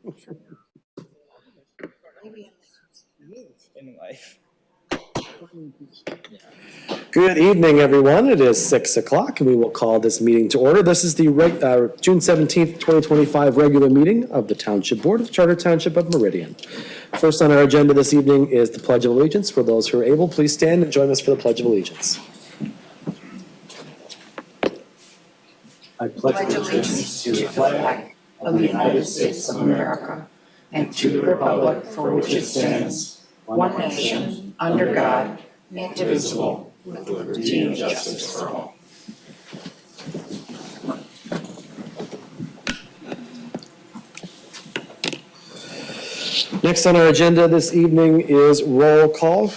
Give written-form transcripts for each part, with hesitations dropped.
In life. Good evening, everyone. It is 6 o'clock, and we will call this meeting to order. This is the June 17th, 2025 regular meeting of the Township Board of the Charter Township of Meridian. First on our agenda this evening is the Pledge of Allegiance. For those who are able, please stand and join us for the Pledge of Allegiance. I pledge allegiance to the flag of the United States of America and to the republic for which it stands, one nation, under God, indivisible, with liberty and justice for all. Next on our agenda this evening is roll call.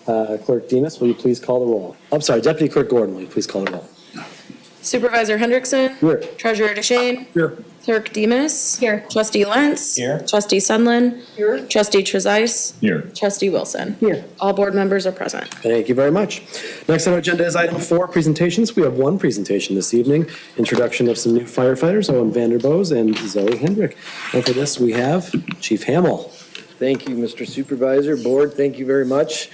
Clerk Demas, will you please call the roll? I'm sorry, Deputy Clerk Gordon, will you please call the roll? Supervisor Hendrickson. Here. Treasurer DeShane. Here. Clerk Demas. Here. Trustee Lentz. Here. Trustee Sundlin. Here. Trustee Trezise. Here. Trustee Wilson. Here. All board members are present. Thank you very much. Next on our agenda is item 4, presentations. We have one presentation this evening, introduction of some new firefighters, Owen Vanderbos and Zoe Hendrick. And for this, we have Chief Hamill. Thank you, Mr. Supervisor. Board, thank you very much.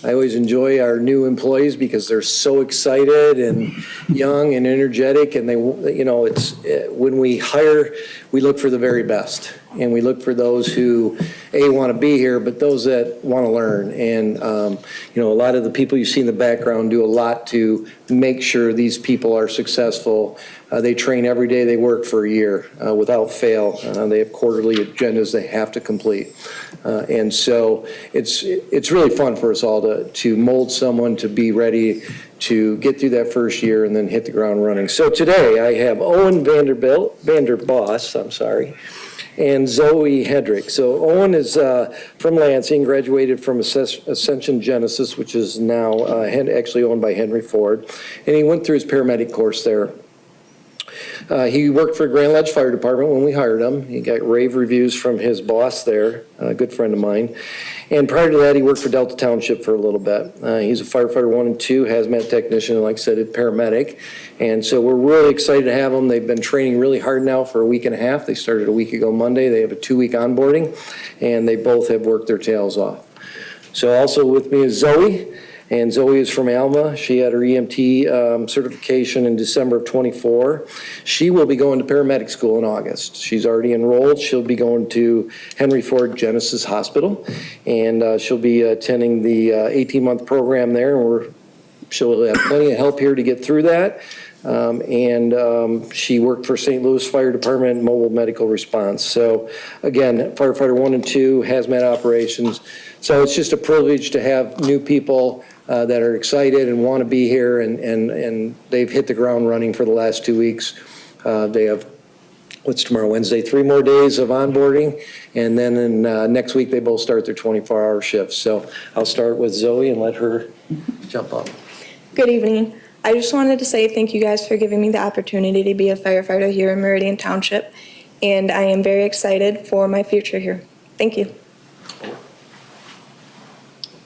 I always enjoy our new employees because they're so excited and young and energetic, and they, you know, it's when we hire, we look for the very best, and we look for those who want to be here, but those that want to learn. And you know, a lot of the people you see in the background do a lot to make sure these people are successful. They train every day. They work for a year without fail. They have quarterly agendas they have to complete. And so it's really fun for us all to mold someone to be ready to get through that first year and then hit the ground running. So today I have Owen Vanderbos, I'm sorry, and Zoe Hendrick. So Owen is from Lansing, graduated from Ascension Genesis, which is now actually owned by Henry Ford, and he went through his paramedic course there. He worked for Grand Ledge Fire Department when we hired him. He got rave reviews from his boss there, a good friend of mine. And prior to that, he worked for Delta Township for a little bit. He's a firefighter 1 and 2, hazmat technician, and like I said, a paramedic. And so we're really excited to have them. They've been training really hard now for a week and a half. They started a week ago Monday. They have a 2-week onboarding, and they both have worked their tails off. So also with me is Zoe. And Zoe is from Alma. She had her EMT certification in December of 24. She will be going to paramedic school in August. She's already enrolled. She'll be going to Henry Ford Genesis Hospital, and she'll be attending the 18-month program there. And she'll have plenty of help here to get through that. She worked for St. Louis Fire Department Mobile Medical Response. So again, firefighter 1 and 2, hazmat operations. So it's just a privilege to have new people that are excited and want to be here, and they've hit the ground running for the last 2 weeks. They have, what's tomorrow, Wednesday, 3 more days of onboarding, and then in, next week they both start their 24-hour shifts. So I'll start with Zoe and let her jump up. Good evening. I just wanted to say thank you guys for giving me the opportunity to be a firefighter here in Meridian Township, and I am very excited for my future here. Thank you.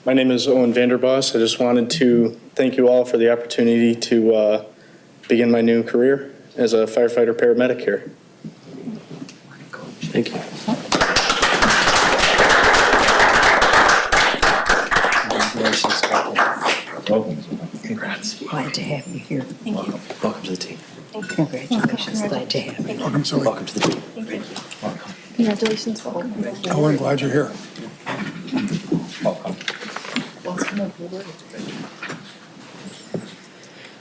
My name is Owen Vanderbos. I just wanted to thank you all for the opportunity to begin my new career as a firefighter paramedic here. Thank you. Congratulations. Welcome. Congrats. Glad to have you here. Thank you. Welcome to the team. Congratulations. Glad to have you. Welcome, Zoe. Welcome to the team. Thank you. Welcome. Congratulations. Welcome. Owen, glad you're here. Welcome.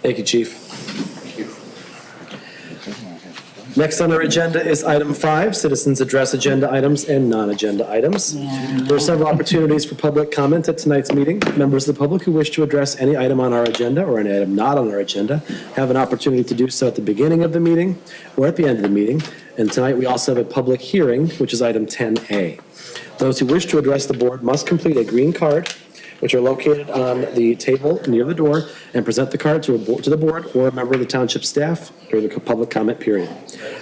Thank you, Chief. Next on our agenda is item 5, citizens address agenda items and non-agenda items. There are several opportunities for public comment at tonight's meeting. Members of the public who wish to address any item on our agenda or any item not on our agenda have an opportunity to do so at the beginning of the meeting or at the end of the meeting. And tonight we also have a public hearing, which is item 10A. Those who wish to address the board must complete a green card, which are located on the table near the door, and present the card to the board or a member of the township staff during the public comment period.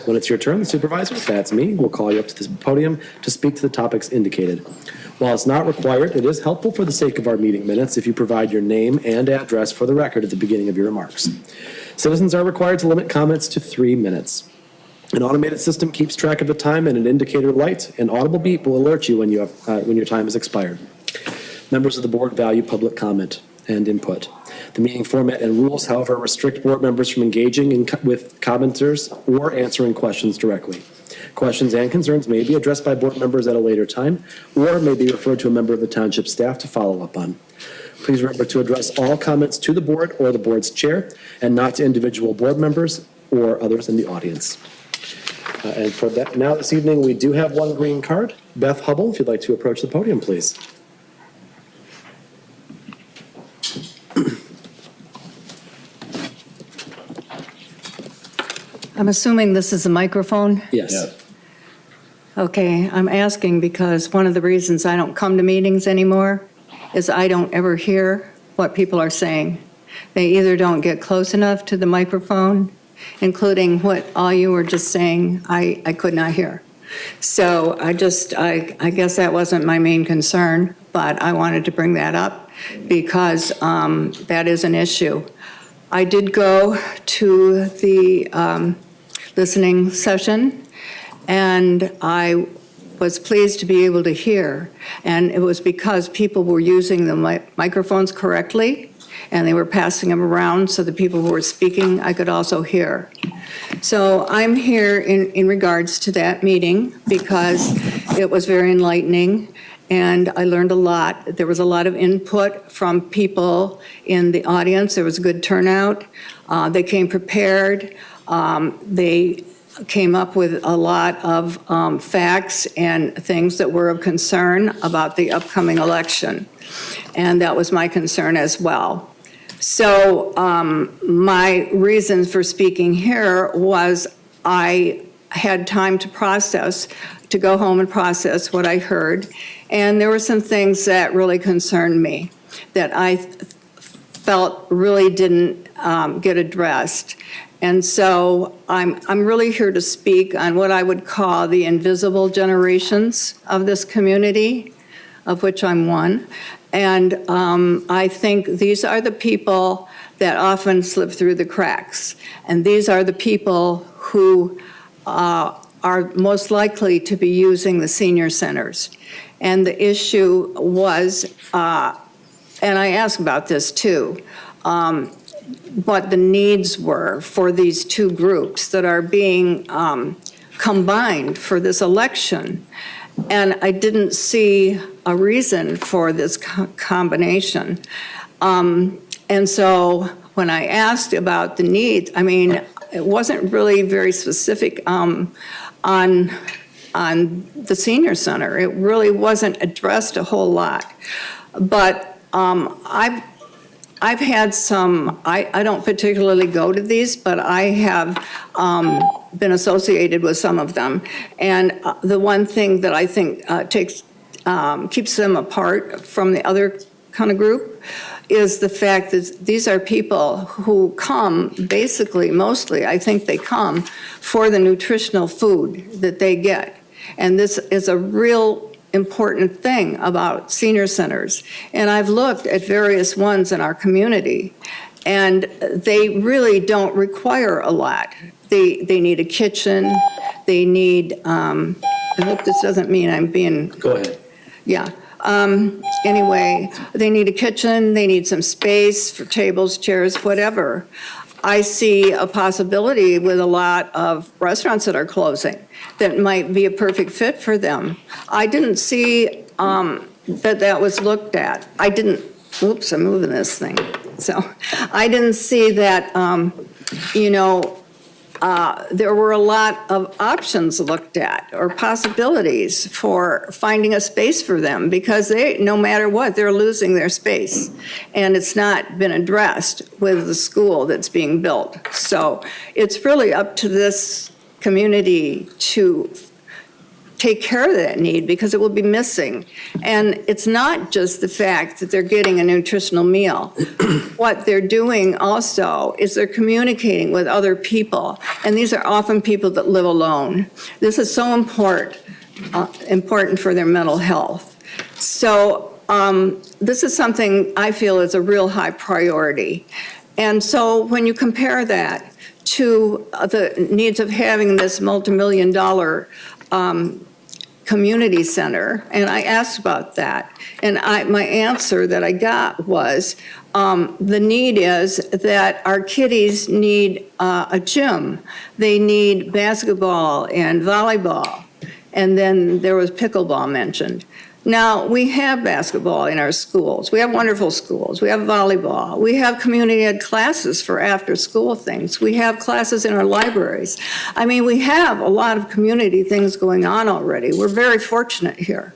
When it's your turn, the supervisor, that's me, will call you up to this podium to speak to the topics indicated. While it's not required, it is helpful for the sake of our meeting minutes if you provide your name and address for the record at the beginning of your remarks. Citizens are required to limit comments to 3 minutes. An automated system keeps track of the time, and an indicator light and audible beep will alert you when your time has expired. Members of the board value public comment and input. The meeting format and rules, however, restrict board members from engaging with commenters or answering questions directly. Questions and concerns may be addressed by board members at a later time or may be referred to a member of the township staff to follow up on. Please remember to address all comments to the board or the board's chair and not to individual board members or others in the audience. And for that, now this evening, we do have one green card. Beth Hubble, if you'd like to approach the podium, please. I'm assuming this is a microphone? Yes. Okay, I'm asking because one of the reasons I don't come to meetings anymore is I don't ever hear what people are saying. They either don't get close enough to the microphone, including what all you were just saying, I could not hear. So I guess that wasn't my main concern, but I wanted to bring that up because that is an issue. I did go to the listening session, and I was pleased to be able to hear. And it was because people were using the microphones correctly, and they were passing them around so the people who were speaking, I could also hear. So I'm here in regards to that meeting because it was very enlightening, and I learned a lot. There was a lot of input from people in the audience. There was a good turnout. They came prepared. They came up with a lot of facts and things that were of concern about the upcoming election. And that was my concern as well. So my reason for speaking here was I had time to process, to go home and process what I heard. And there were some things that really concerned me that I felt really didn't get addressed. And so I'm really here to speak on what I would call the invisible generations of this community, of which I'm one. And I think these are the people that often slip through the cracks. And these are the people who are most likely to be using the senior centers. And the issue was, and I asked about this too, what the needs were for these two groups that are being combined for this election. And I didn't see a reason for this combination. And so when I asked about the needs, I mean, it wasn't really very specific on the senior center. It really wasn't addressed a whole lot. But I've had some, I don't particularly go to these, but I have been associated with some of them. And the one thing that I think keeps them apart from the other kind of group is the fact that these are people who come, basically, mostly, I think they come for the nutritional food that they get. And this is a real important thing about senior centers. And I've looked at various ones in our community, and they really don't require a lot. They need a kitchen, they need, I hope this doesn't mean I'm being... Go ahead. Yeah. Anyway, they need a kitchen, they need some space for tables, chairs, whatever. I see a possibility with a lot of restaurants that are closing that might be a perfect fit for them. I didn't see that was looked at. I didn't, oops, I'm moving this thing. So I didn't see that, there were a lot of options looked at or possibilities for finding a space for them because they, no matter what, they're losing their space. And it's not been addressed with the school that's being built. So it's really up to this community to take care of that need because it will be missing. And it's not just the fact that they're getting a nutritional meal. What they're doing also is they're communicating with other people. And these are often people that live alone. This is so important for their mental health. So this is something I feel is a real high priority. And so when you compare that to the needs of having this multimillion-dollar community center, and I asked about that. And my answer that I got was, the need is that our kiddies need a gym. They need basketball and volleyball. And then there was pickleball mentioned. Now, we have basketball in our schools. We have wonderful schools. We have volleyball. We have community ed classes for after-school things. We have classes in our libraries. I mean, we have a lot of community things going on already. We're very fortunate here.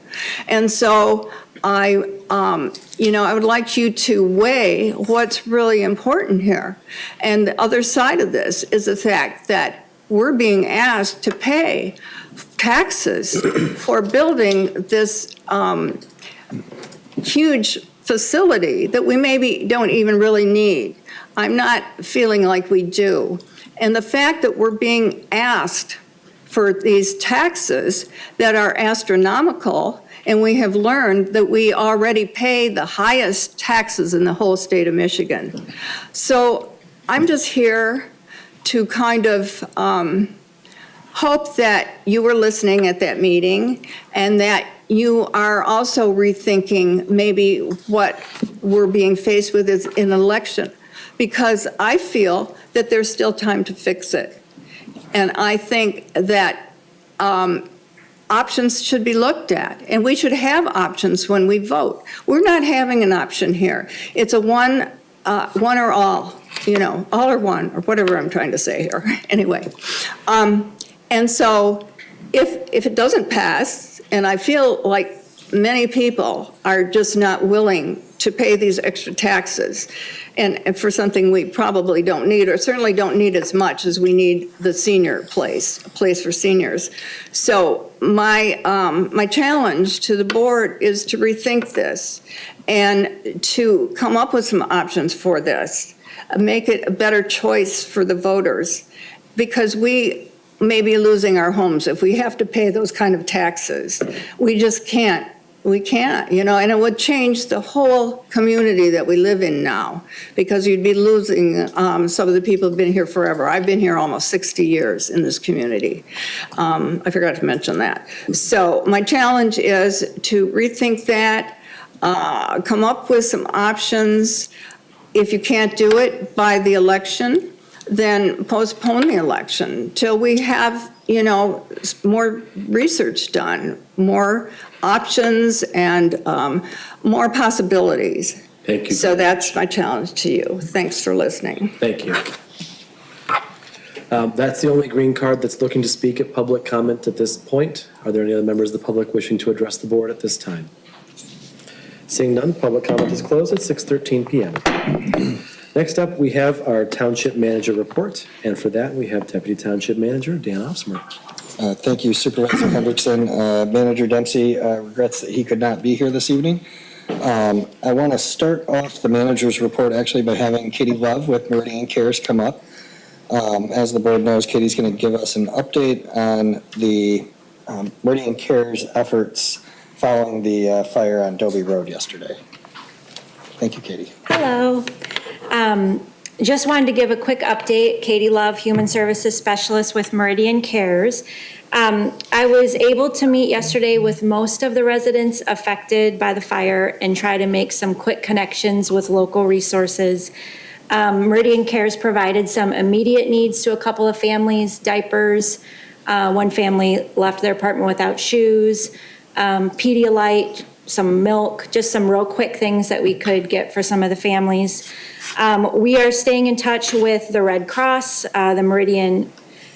And so I would like you to weigh what's really important here. And the other side of this is the fact that we're being asked to pay taxes for building this huge facility that we maybe don't even really need. I'm not feeling like we do. And the fact that we're being asked for these taxes that are astronomical, and we have learned that we already pay the highest taxes in the whole state of Michigan. So I'm just here to kind of hope that you were listening at that meeting and that you are also rethinking maybe what we're being faced with is an election, because I feel that there's still time to fix it. And I think that options should be looked at, and we should have options when we vote. We're not having an option here. It's a one or all, all or one, or whatever I'm trying to say here. Anyway, and so if it doesn't pass, and I feel like many people are just not willing to pay these extra taxes, and for something we probably don't need, or certainly don't need as much as we need the senior place, a place for seniors. So my challenge to the board is to rethink this and to come up with some options for this, make it a better choice for the voters, because we may be losing our homes if we have to pay those kind of taxes. We just can't. We can't, and it would change the whole community that we live in now, because you'd be losing some of the people who've been here forever. I've been here almost 60 years in this community. I forgot to mention that. So my challenge is to rethink that, come up with some options. If you can't do it by the election, then postpone the election till we have, more research done, more options, and more possibilities. Thank you. So that's my challenge to you. Thanks for listening. Thank you. That's the only green card that's looking to speak at public comment at this point. Are there any other members of the public wishing to address the board at this time? Seeing none, public comment is closed at 6:13 p.m. Next up, we have our Township Manager report, and for that, we have Deputy Township Manager Dan Offsmer. Thank you, Supervisor Hendrickson. Manager Dempsey regrets that he could not be here this evening. I want to start off the manager's report actually by having Katie Love with Meridian Cares come up. As the board knows, Katie's going to give us an update on the Meridian Cares efforts following the fire on Dobie Road yesterday. Thank you, Katie. Hello. Just wanted to give a quick update. Katie Love, Human Services Specialist with Meridian Cares. I was able to meet yesterday with most of the residents affected by the fire and try to make some quick connections with local resources. Meridian Cares provided some immediate needs to a couple of families, diapers. One family left their apartment without shoes, Pedialyte, some milk, just some real quick things that we could get for some of the families. We are staying in touch with the Red Cross, the Meridian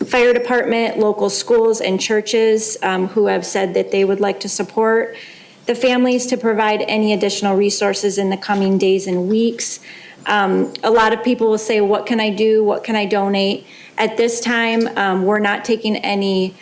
Fire Department, local schools and churches who have said that they would like to support the families to provide any additional resources in the coming days and weeks. A lot of people will say, what can I do? What can I donate? At this time, we're not taking any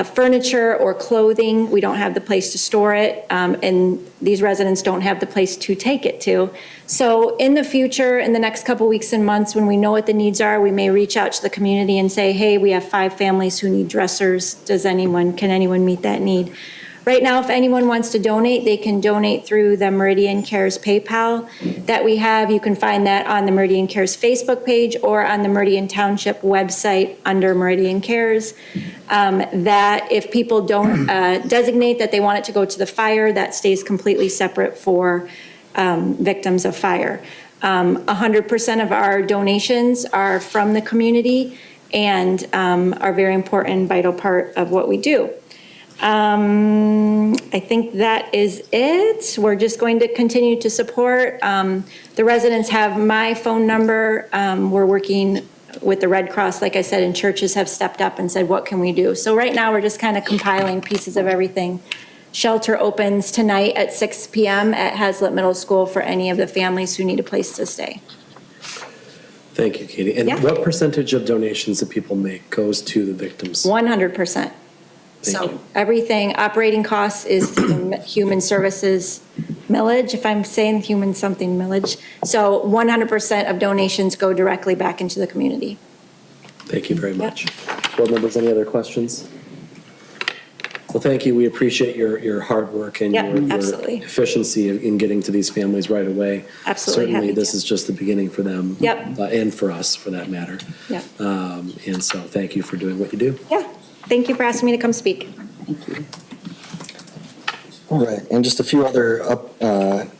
furniture or clothing. We don't have the place to store it, and these residents don't have the place to take it to. So in the future, in the next couple weeks and months, when we know what the needs are, we may reach out to the community and say, hey, we have 5 families who need dressers. Can anyone meet that need? Right now, if anyone wants to donate, they can donate through the Meridian Cares PayPal that we have. You can find that on the Meridian Cares Facebook page or on the Meridian Township website under Meridian Cares. That if people don't designate that they want it to go to the fire, that stays completely separate for victims of fire. 100% of our donations are from the community and are a very important, vital part of what we do. I think that is it. We're just going to continue to support. The residents have my phone number. We're working with the Red Cross, like I said, and churches have stepped up and said, what can we do? So right now, we're just kind of compiling pieces of everything. Shelter opens tonight at 6 p.m. at Hazlitt Middle School for any of the families who need a place to stay. Thank you, Katie. And Yeah. what percentage of donations that people make goes to the victims? 100%. So you. everything, operating costs is the human services millage, if I'm saying human something millage. So 100% of donations go directly back into the community. Thank you very much. Board members, any other questions? Well, thank you. We appreciate your hard work and Yeah, your absolutely. efficiency in getting to these families right away. Absolutely, Certainly, happy this to. is just the beginning for them. Yep. And for us, for that matter. Yeah. And so thank you for doing what you do. Yeah. Thank you for asking me to come speak. All right, and just a few other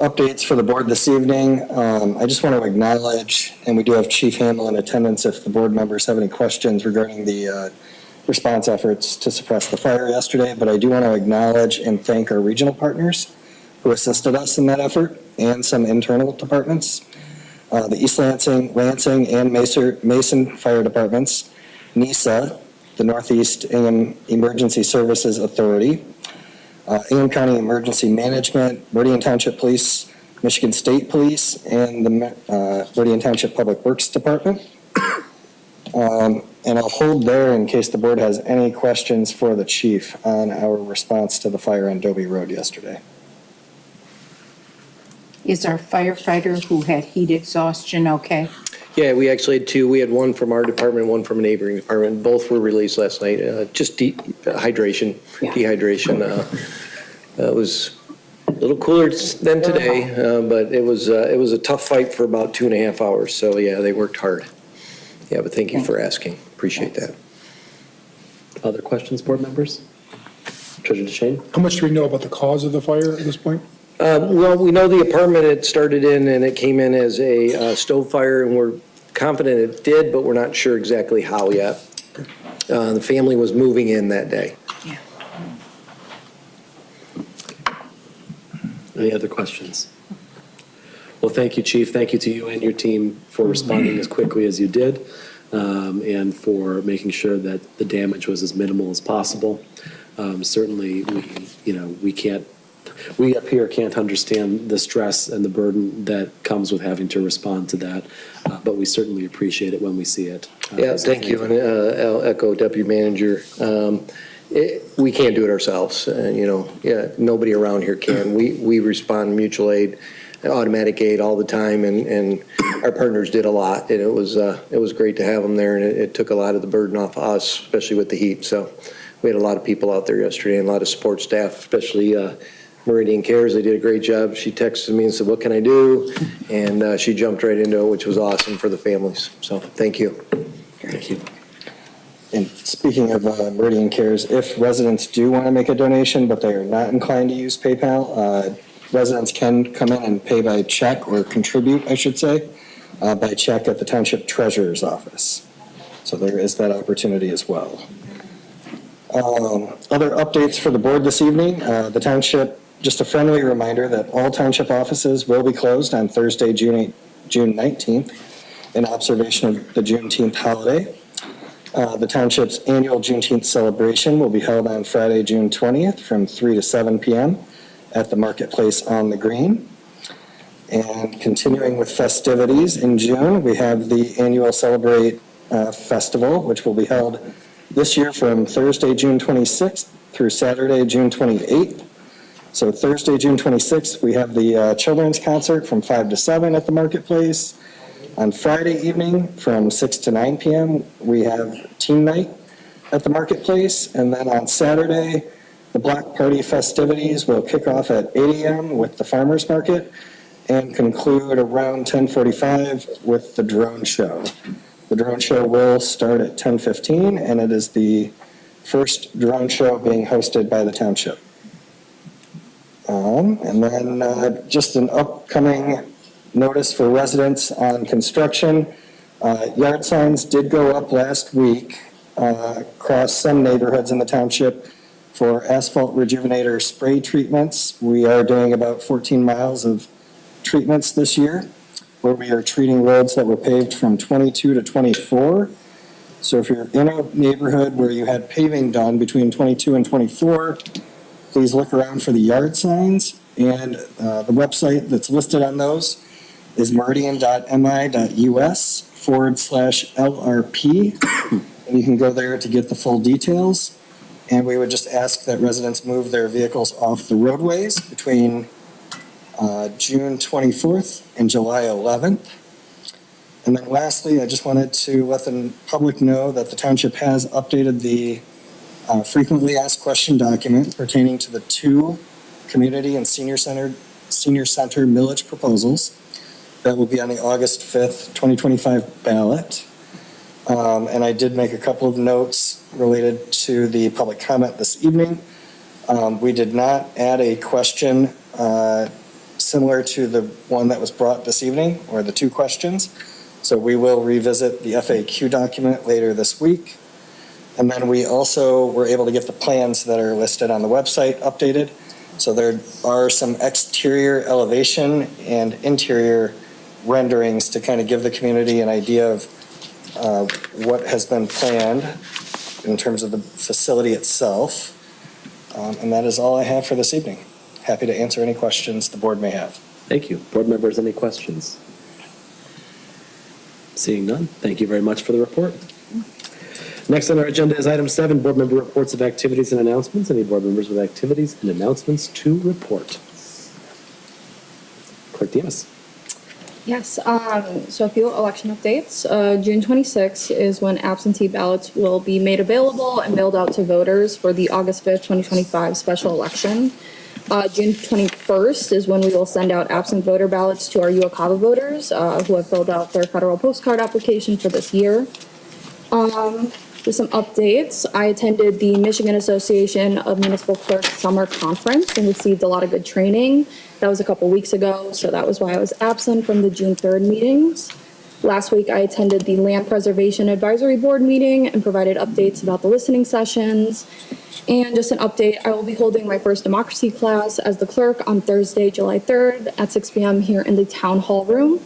updates for the board this evening. I just want to acknowledge, and we do have Chief Hamill in attendance if the board members have any questions regarding the response efforts to suppress the fire yesterday, but I do want to acknowledge and thank our regional partners who assisted us in that effort and some internal departments. The East Lansing, and Mason Fire Departments, NISA, the Northeast Ingham Emergency Services Authority, Ingham County Emergency Management, Meridian Township Police, Michigan State Police, and the Meridian Township Public Works Department. And I'll hold there in case the board has any questions for the chief on our response to the fire on Dobie Road yesterday. Is our firefighter who had heat exhaustion okay? Yeah, we actually had two. We had one from our department, one from a neighboring department. Both were released last night. Just dehydration. It was a little cooler than today, but it was a tough fight for about 2.5 hours. So yeah, they worked hard. Yeah, but thank you for asking. Appreciate that. Other questions, board members? Treasurer DeShane? How much do we know about the cause of the fire at this point? Well, we know the apartment it started in, and it came in as a stove fire, and we're confident it did, but we're not sure exactly how yet. The family was moving in that day. Yeah. Any other questions? Well, thank you, Chief. Thank you to you and your team for responding as quickly as you did, and for making sure that the damage was as minimal as possible. Certainly, we up here can't understand the stress and the burden that comes with having to respond to that, but we certainly appreciate it when we see it. Yeah, So thank you, and I'll echo Deputy Manager. We can't do it ourselves, nobody around here can. We respond mutual aid, automatic aid all the time, and our partners did a lot, and it was great to have them there, and it took a lot of the burden off of us, especially with the heat. So we had a lot of people out there yesterday and a lot of support staff, especially Meridian Cares. They did a great job. She texted me and said, what can I do? And she jumped right into it, which was awesome for the families. So thank you. Thank you. And speaking of Meridian Cares, if residents do want to make a donation, but they are not inclined to use PayPal, residents can come in and pay by check, or contribute, I should say, by check at the Township Treasurer's Office. So there is that opportunity as well. Other updates for the board this evening. The township, just a friendly reminder that all township offices will be closed on Thursday, June 19th, in observation of the Juneteenth holiday. The township's annual Juneteenth celebration will be held on Friday, June 20th from 3 to 7 p.m. at the Marketplace on the Green. And continuing with festivities in June, we have the annual Celebrate Festival, which will be held this year from Thursday, June 26th through Saturday, June 28th. So Thursday, June 26th, we have the children's concert from 5 to 7 at the Marketplace. On Friday evening from 6 to 9 p.m., we have teen night at the Marketplace. And then on Saturday, The block party festivities will kick off at 8 a.m. with the farmers market and conclude around 10:45 with the drone show. The drone show will start at 10:15, and it is the first drone show being hosted by the township. And then just an upcoming notice for residents on construction. Yard signs did go up last week across some neighborhoods in the township for asphalt rejuvenator spray treatments. We are doing about 14 miles of treatments this year, where we are treating roads that were paved from 22 to 24. So if you're in a neighborhood where you had paving done between 22 and 24, please look around for the yard signs. And the website that's listed on those is meridian.mi.us/LRP. And you can go there to get the full details. And we would just ask that residents move their vehicles off the roadways between June 24th and July 11th. And then lastly, I just wanted to let the public know that the township has updated the frequently asked question document pertaining to the two community and senior center millage proposals that will be on the August 5th, 2025 ballot. And I did make a couple of notes related to the public comment this evening. We did not add a question similar to the one that was brought this evening, or the two questions. So we will revisit the FAQ document later this week. And then we also were able to get the plans that are listed on the website updated. So there are some exterior elevation and interior renderings to kind of give the community an idea of what has been planned in terms of the facility itself. And that is all I have for this evening. Happy to answer any questions the board may have. Thank you. Board members, any questions? Seeing none, thank you very much for the report. Next on our agenda is item 7, board member reports of activities and announcements. Any board members with activities and announcements to report? Clerk Demas. Yes, so a few election updates. June 26th is when absentee ballots will be made available and mailed out to voters for the August 5th, 2025 special election. June 21st is when we will send out absent voter ballots to our UOCAVA voters who have filled out their federal postcard application for this year. Just some updates. I attended the Michigan Association of Municipal Clerks Summer Conference and received a lot of good training. That was a couple weeks ago, so that was why I was absent from the June 3rd meetings. Last week, I attended the Land Preservation Advisory Board meeting and provided updates about the listening sessions. And just an update, I will be holding my first democracy class as the clerk on Thursday, July 3rd at 6 p.m. here in the Town Hall room.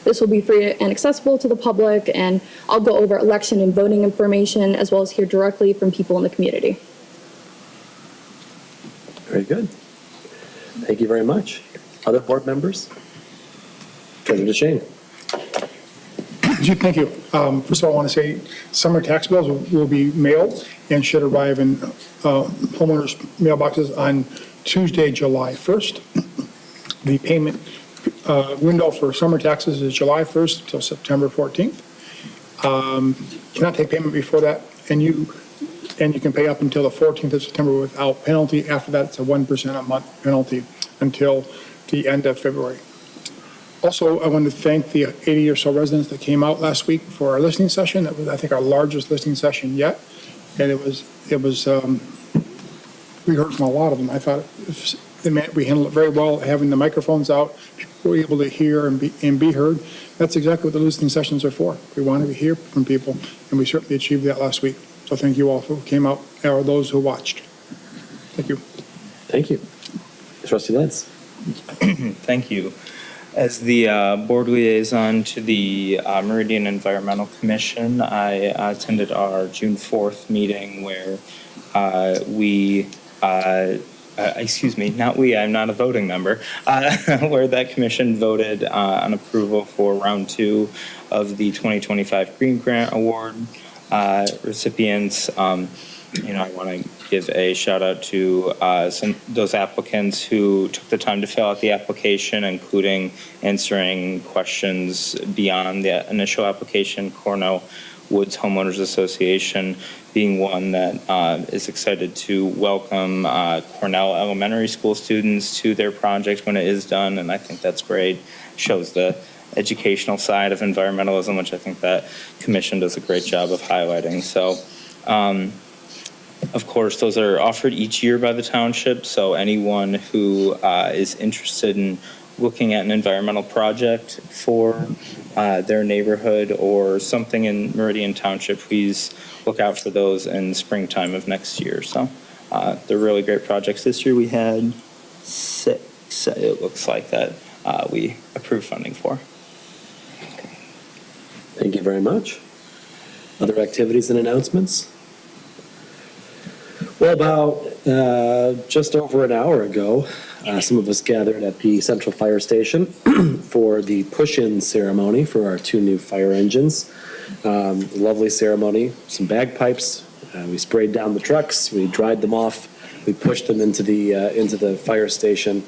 This will be free and accessible to the public, and I'll go over election and voting information as well as hear directly from people in the community. Very good. Thank you very much. Other board members? Treasurer DeShane. Thank you. First of all, I want to say summer tax bills will be mailed and should arrive in homeowners' mailboxes on Tuesday, July 1st. The payment window for summer taxes is July 1st till September 14th. Cannot take payment before that, and you can pay up until the 14th of September without penalty. After that, it's a 1% a month penalty until the end of February. Also, I want to thank the 80 or so residents that came out last week for our listening session. That was, I think, our largest listening session yet, and it was we heard from a lot of them. I thought we handled it very well, having the microphones out. People were able to hear and be heard. That's exactly what the listening sessions are for. We wanted to hear from people, and we certainly achieved that last week. So thank you all who came out, or those who watched. Thank you. Thank you. Trustee Lentz. Thank you. As the board liaison to the Meridian Environmental Commission, I attended our June 4th meeting where I'm not a voting member, where that commission voted on approval for round 2 of the 2025 Green Grant Award recipients. I want to give a shout out to those applicants who took the time to fill out the application, including answering questions beyond the initial application. Cornell Woods Homeowners Association being one that is excited to welcome Cornell Elementary School students to their project when it is done, and I think that's great. Shows the educational side of environmentalism, which I think that commission does a great job of highlighting. So, of course, those are offered each year by the township, so anyone who is interested in looking at an environmental project for their neighborhood or something in Meridian Township, please look out for those in springtime of next year. So they're really great projects. This year we had 6, it looks like, that we approved funding for. Thank you very much. Other activities and announcements? Well, about just over an hour ago, some of us gathered at the Central Fire Station for the push-in ceremony for our 2 new fire engines. Lovely ceremony, some bagpipes. We sprayed down the trucks, we dried them off, we pushed them into the fire station,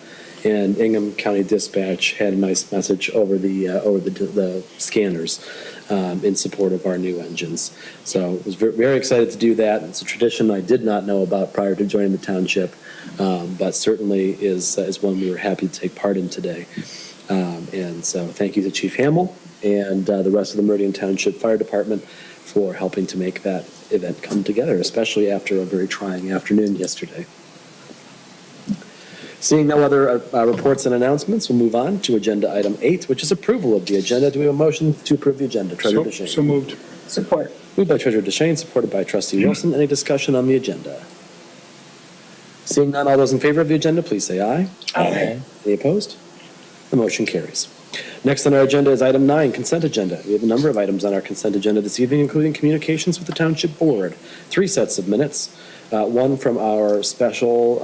and Ingham County Dispatch had a nice message over the scanners in support of our new engines. So I was very excited to do that. It's a tradition I did not know about prior to joining the township, but certainly is one we were happy to take part in today. And so thank you to Chief Hamill and the rest of the Meridian Township Fire Department for helping to make that event come together, especially after a very trying afternoon yesterday. Seeing no other reports and announcements, we'll move on to agenda item 8, which is approval of the agenda. Do we have a motion to approve the agenda? Treasurer DeShane. So moved. Support. Moved by Treasurer DeShane, supported by Trustee Wilson. Any discussion on the agenda? Seeing none, all those in favor of the agenda, please say aye. Aye. Any opposed? The motion carries. Next on our agenda is item 9, consent agenda. We have a number of items on our consent agenda this evening, including communications with the Township Board, 3 sets of minutes, one from our special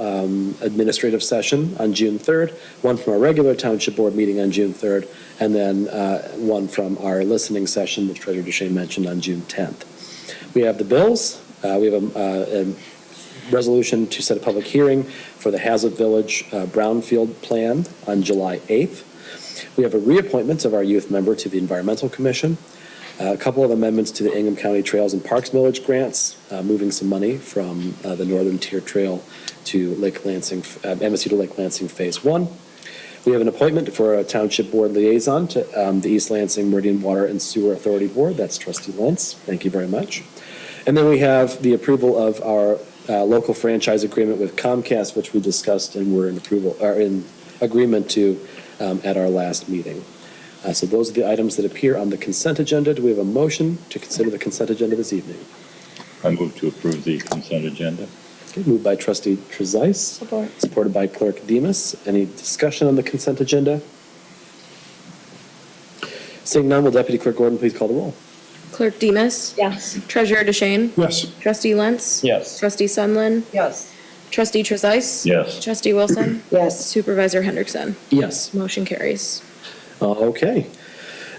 administrative session on June 3rd, one from our regular Township Board meeting on June 3rd, and then one from our listening session, which Treasurer DeShane mentioned, on June 10th. We have the bills. We have a resolution to set a public hearing for the Hazlet Village Brownfield Plan on July 8th. We have a reappointment of our youth member to the Environmental Commission, a couple of amendments to the Ingham County Trails and Parks Village grants, moving some money from the Northern Tier Trail to Lake Lansing, MSU to Lake Lansing Phase 1. We have an appointment for a Township Board liaison to the East Lansing Meridian Water and Sewer Authority Board. That's Trustee Lentz. Thank you very much. And then we have the approval of our local franchise agreement with Comcast, which we discussed and were in agreement to at our last meeting. So those are the items that appear on the consent agenda. Do we have a motion to consider the consent agenda this evening? I move to approve the consent agenda. Okay, moved by Trustee Trezise. Support. Supported by Clerk Demas. Any discussion on the consent agenda? Seeing none, will Deputy Clerk Gordon please call the roll? Clerk Demas? Yes. Treasurer DeShane? Yes. Trustee Lentz? Yes. Trustee Sundlin? Yes. Trustee Trezise? Yes. Trustee Wilson? Yes. Supervisor Hendrickson? Yes. Motion carries. Okay.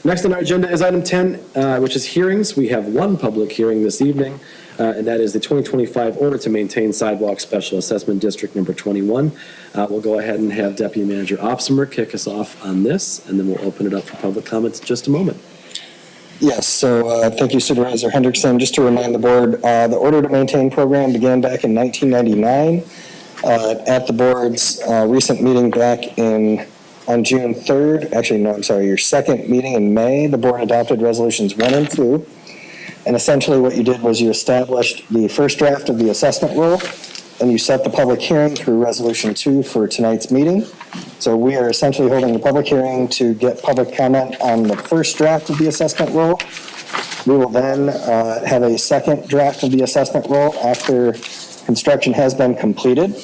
Next on our agenda is item 10, which is hearings. We have one public hearing this evening, and that is the 2025 order to maintain sidewalk special assessment district number 21. We'll go ahead and have Deputy Manager Opsimer kick us off on this, and then we'll open it up for public comments in just a moment. Yes, so thank you Supervisor Hendrickson. Just to remind the board, the Order to Maintain program began back in 1999. At the board's recent meeting back on June 3rd, actually, no, I'm sorry, your second meeting in May, the board adopted resolutions 1 and 2. And essentially what you did was you established the first draft of the assessment rule, and you set the public hearing through resolution 2 for tonight's meeting. So we are essentially holding the public hearing to get public comment on the first draft of the assessment rule. We will then have a second draft of the assessment rule after construction has been completed,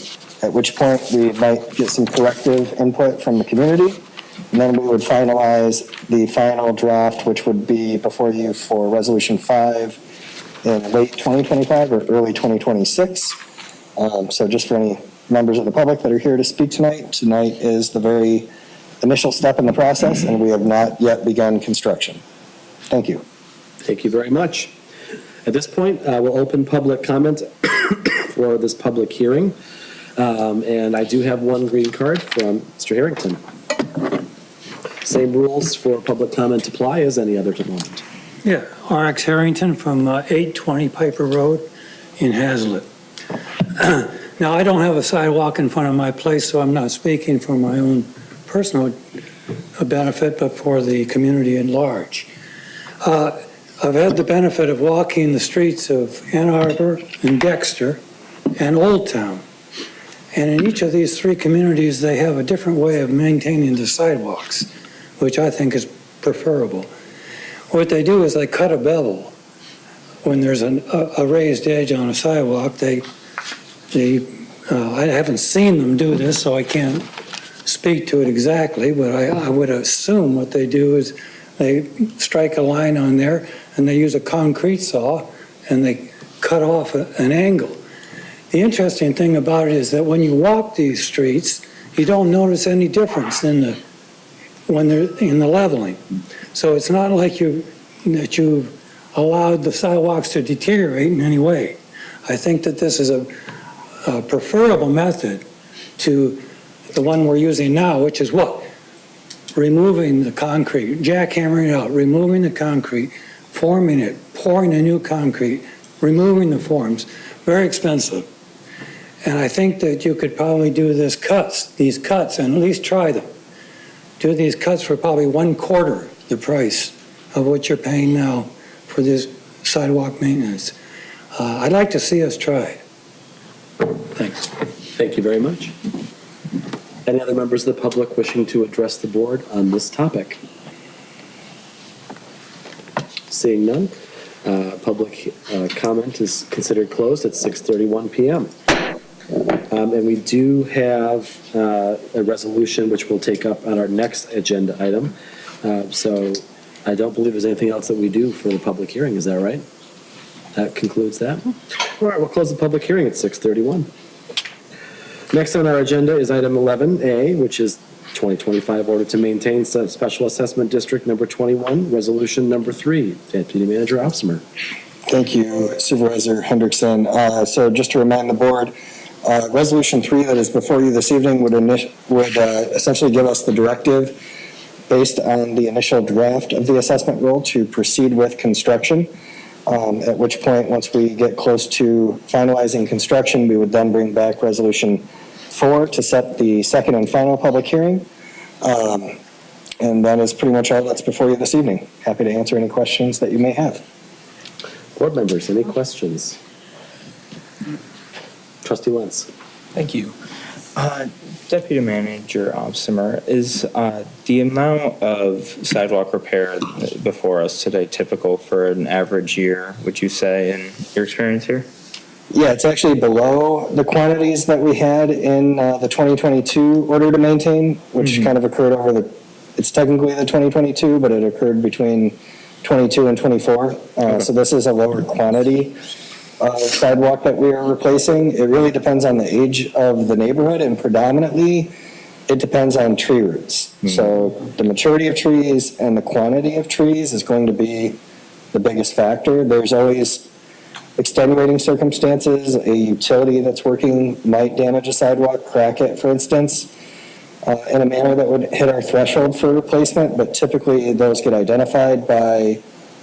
at which point we might get some corrective input from the community. And then we would finalize the final draft, which would be before you for Resolution 5 in late 2025 or early 2026. So just for any members of the public that are here to speak tonight is the very initial step in the process, and we have not yet begun construction. Thank you. Thank you very much. At this point, we'll open public comment for this public hearing. And I do have one green card from Mr. Harrington. Same rules for public comment apply as any other moment. Yeah, RX Harrington from 820 Piper Road in Hazlet. Now, I don't have a sidewalk in front of my place, so I'm not speaking for my own personal benefit, but for the community at large. I've had the benefit of walking the streets of Ann Arbor and Dexter and Old Town. And in each of these three communities, they have a different way of maintaining the sidewalks, which I think is preferable. What they do is they cut a bevel. When there's a raised edge on a sidewalk, I haven't seen them do this, so I can't speak to it exactly, but I would assume what they do is they strike a line on there and they use a concrete saw and they cut off an angle. The interesting thing about it is that when you walk these streets, you don't notice any difference when they're in the leveling. So it's not like that you've allowed the sidewalks to deteriorate in any way. I think that this is a preferable method to the one we're using now, which is what? Removing the concrete, jackhammering it out, removing the concrete, forming it, pouring a new concrete, removing the forms. Very expensive. And I think that you could probably do these cuts, and at least try them. Do these cuts for probably 1/4 the price of what you're paying now for this sidewalk maintenance. I'd like to see us try it. Thanks. Thank you very much. Any other members of the public wishing to address the board on this topic? Seeing none, public comment is considered closed at 6:31 p.m. And we do have a resolution which we'll take up on our next agenda item. So I don't believe there's anything else that we do for the public hearing. Is that right? That concludes that. All right, we'll close the public hearing at 6:31. Next on our agenda is item 11A, which is 2025 order to maintain Special Assessment District number 21, resolution number 3. Deputy Manager Opsimer. Thank you, Supervisor Hendrickson. So just to remind the board, Resolution 3 that is before you this evening would essentially give us the directive based on the initial draft of the assessment rule to proceed with construction, at which point, once we get close to finalizing construction, we would then bring back Resolution 4 to set the second and final public hearing. And that is pretty much all that's before you this evening. Happy to answer any questions that you may have. Board members, any questions? Trustee Lentz. Thank you. Deputy Manager Opsimer, is the amount of sidewalk repair before us today typical for an average year, would you say, in your experience here? Yeah, it's actually below the quantities that we had in the 2022 order to maintain, which kind of occurred it's technically the 2022, but it occurred between 22 and 24. So this is a lower quantity sidewalk that we are replacing. It really depends on the age of the neighborhood, and predominantly it depends on tree roots. So the maturity of trees and the quantity of trees is going to be the biggest factor. There's always extenuating circumstances. A utility that's working might damage a sidewalk, crack it, for instance, in a manner that would hit our threshold for replacement, but typically those get identified by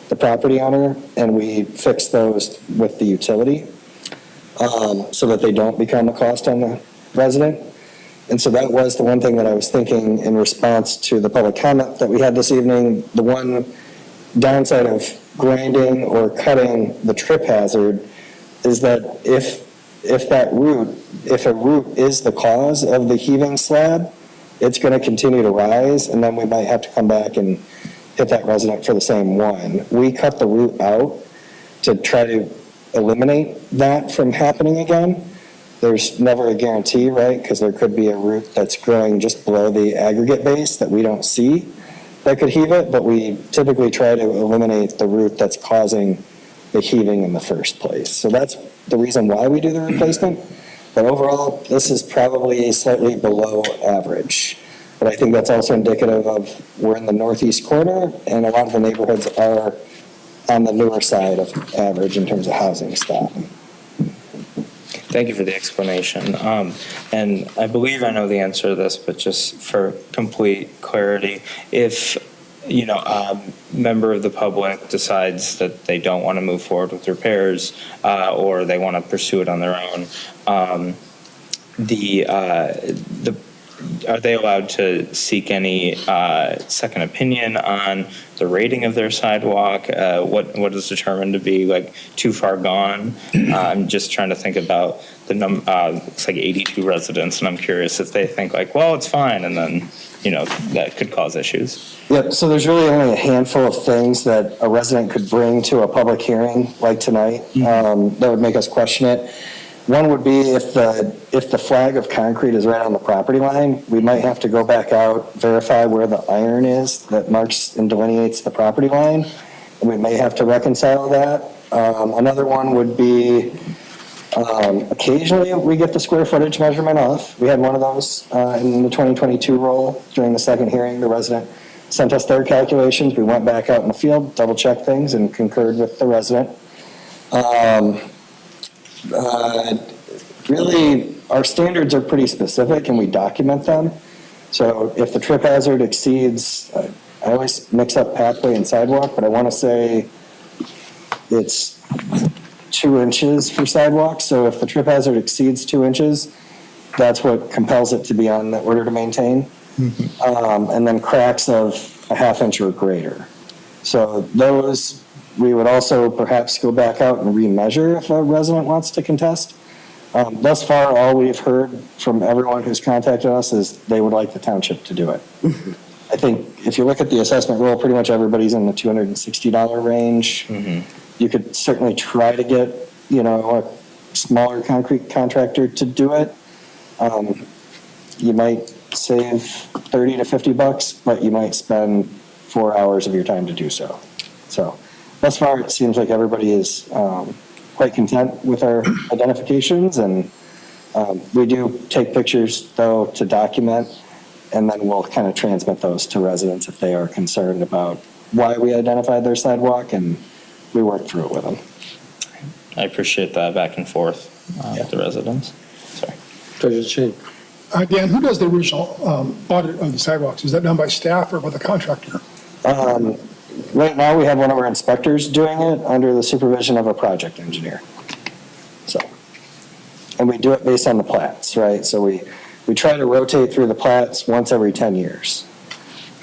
the property owner, and we fix those with the utility so that they don't become a cost on the resident. And so that was the one thing that I was thinking in response to the public comment that we had this evening. The one downside of grinding or cutting the trip hazard is that if a root is the cause of the heaving slab, it's going to continue to rise, and then we might have to come back and hit that resident for the same one. We cut the root out to try to eliminate that from happening again. There's never a guarantee, right? Because there could be a root that's growing just below the aggregate base that we don't see that could heave it, but we typically try to eliminate the root that's causing the heaving in the first place. So that's the reason why we do the replacement. But overall, this is probably slightly below average. But I think that's also indicative of we're in the northeast corner, and a lot of the neighborhoods are on the newer side of average in terms of housing stock. Thank you for the explanation. And I believe I know the answer to this, but just for complete clarity, if member of the public decides that they don't want to move forward with repairs, or they want to pursue it on their own, are they allowed to seek any second opinion on the rating of their sidewalk? What is determined to be like too far gone? I'm just trying to think about the it's like 82 residents, and I'm curious if they think like, well, it's fine, and then that could cause issues. Yep, so there's really only a handful of things that a resident could bring to a public hearing like tonight that would make us question it. One would be if the flag of concrete is right on the property line, we might have to go back out, verify where the iron is that marks and delineates the property line, and we may have to reconcile that. Another one would be occasionally we get the square footage measurement off. We had one of those in the 2022 roll during the second hearing. The resident sent us their calculations. We went back out in the field, double-checked things, and concurred with the resident. Really, our standards are pretty specific and we document them. So if the trip hazard exceeds, I always mix up pathway and sidewalk, but I want to say it's 2 inches for sidewalks. So if the trip hazard exceeds 2 inches, that's what compels it to be on the order to maintain. And then cracks of a 1/2 inch or greater. So those, we would also perhaps go back out and remeasure if a resident wants to contest. Thus far, all we've heard from everyone who's contacted us is they would like the township to do it. I think if you look at the assessment roll, pretty much everybody's in the $260 range. You could certainly try to get, a smaller concrete contractor to do it. You might save $30 to $50, but you might spend 4 hours of your time to do so. So thus far, it seems like everybody is quite content with our identifications, and we do take pictures, though, to document, and then we'll kind of transmit those to residents if they are concerned about why we identified their sidewalk, and we work through it with them. I appreciate that back and forth with the residents. Sorry. Treasurer Shane. Dan, who does the original audit of the sidewalks? Is that done by staff or by the contractor? Right now, we have one of our inspectors doing it under the supervision of a project engineer. So, and we do it based on the plats, right? So we try to rotate through the plats once every 10 years.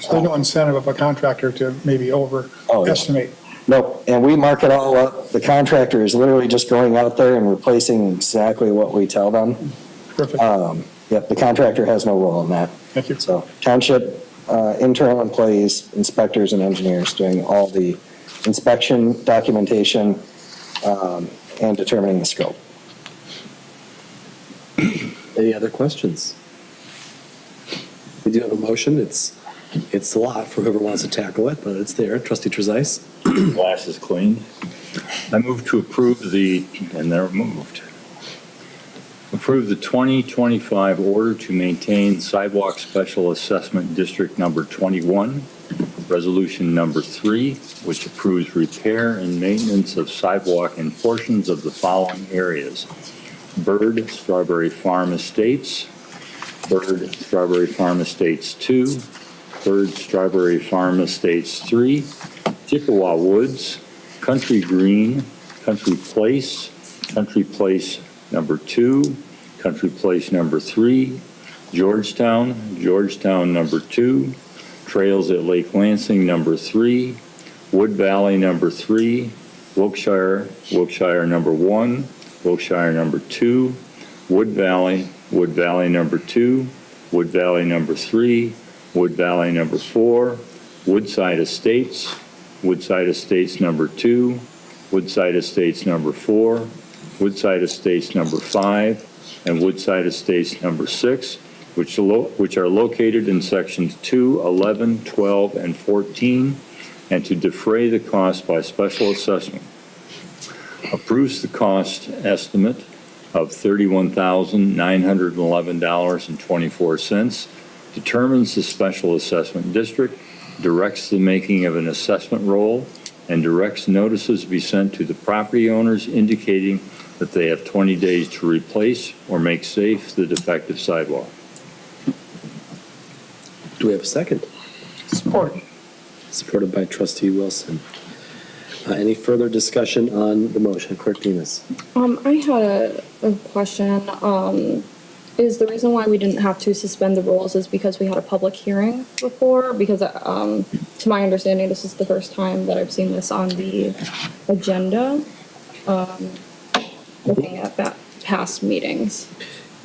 So there's no incentive of a contractor to maybe overestimate? Nope, and we mark it all up. The contractor is literally just going out there and replacing exactly what we tell them. Perfect. Yep, the contractor has no role in that. Thank you. So township internal employees, inspectors and engineers doing all the inspection, documentation, and determining the scope. Any other questions? We do have a motion. It's a lot for whoever wants to tackle it, but it's there. Trustee Trezise. Glass is clean. I move to approve and they're moved. Approve the 2025 order to maintain sidewalk special assessment district number 21, resolution number 3, which approves repair and maintenance of sidewalk in portions of the following areas: Bird Strawberry Farm Estates, Bird Strawberry Farm Estates 2, Bird Strawberry Farm Estates 3, Chippewa Woods, Country Green, Country Place number 2, Country Place number 3, Georgetown number 2, Trails at Lake Lansing number 3, Wood Valley number 3, Wilkshire number 1, Wilkshire number 2, Wood Valley number 2, Wood Valley number 3, Wood Valley number 4, Woodside Estates number 2, Woodside Estates number 4, Woodside Estates number 5, and Woodside Estates number 6, which are located in sections 2, 11, 12, and 14, and to defray the cost by special assessment. Approves the cost estimate of $31,911.24, determines the special assessment district, directs the making of an assessment roll, and directs notices be sent to the property owners indicating that they have 20 days to replace or make safe the defective sidewalk. Do we have a second? Support. supported by trustee Wilson. Any further discussion on the motion? Clerk Demas. I had a question. Is the reason why we didn't have to suspend the rules is because we had a public hearing before? Because, to my understanding, this is the first time that I've seen this on the agenda, looking at that past meetings.